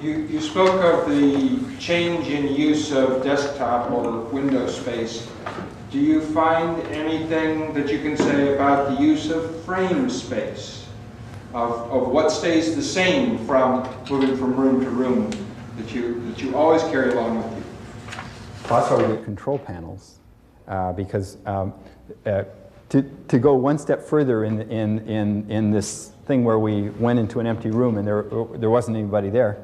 You spoke of the change in use of desktop or window space. Do you find anything that you can say about the use of frame space? Of what stays the same from moving from room to room that you always carry along with you? That's why we get control panels, because to go one step further in this thing where we went into an empty room and there wasn't anybody there,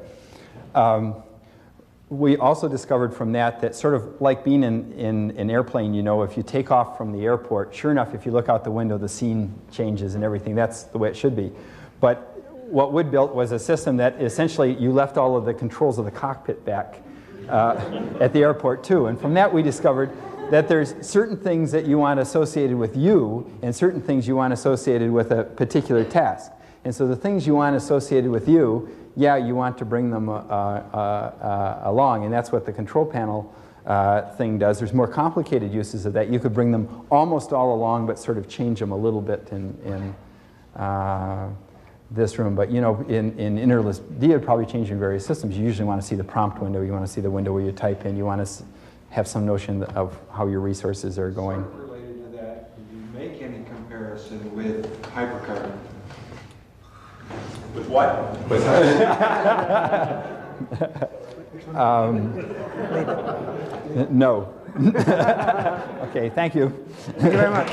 we also discovered from that sort of like being in an airplane, you know, if you take off from the airport, sure enough, if you look out the window, the scene changes and everything. That's the way it should be. But what Wood built was a system that essentially you left all of the controls of the cockpit back at the airport too. And from that we discovered that there's certain things that you want associated with you and certain things you want associated with a particular task. And so the things you want associated with you, yeah, you want to bring them along, and that's what the control panel thing does. There's more complicated uses of that. You could bring them almost all along, but sort of change them a little bit in this room. But you know, in Interlist D, it would probably change in various systems. You usually want to see the prompt window. You want to see the window where you type in. You want to have some notion of how your resources are going. Related to that, did you make any comparison with hypercard? With what? With no. Okay, thank you. Thank you very much.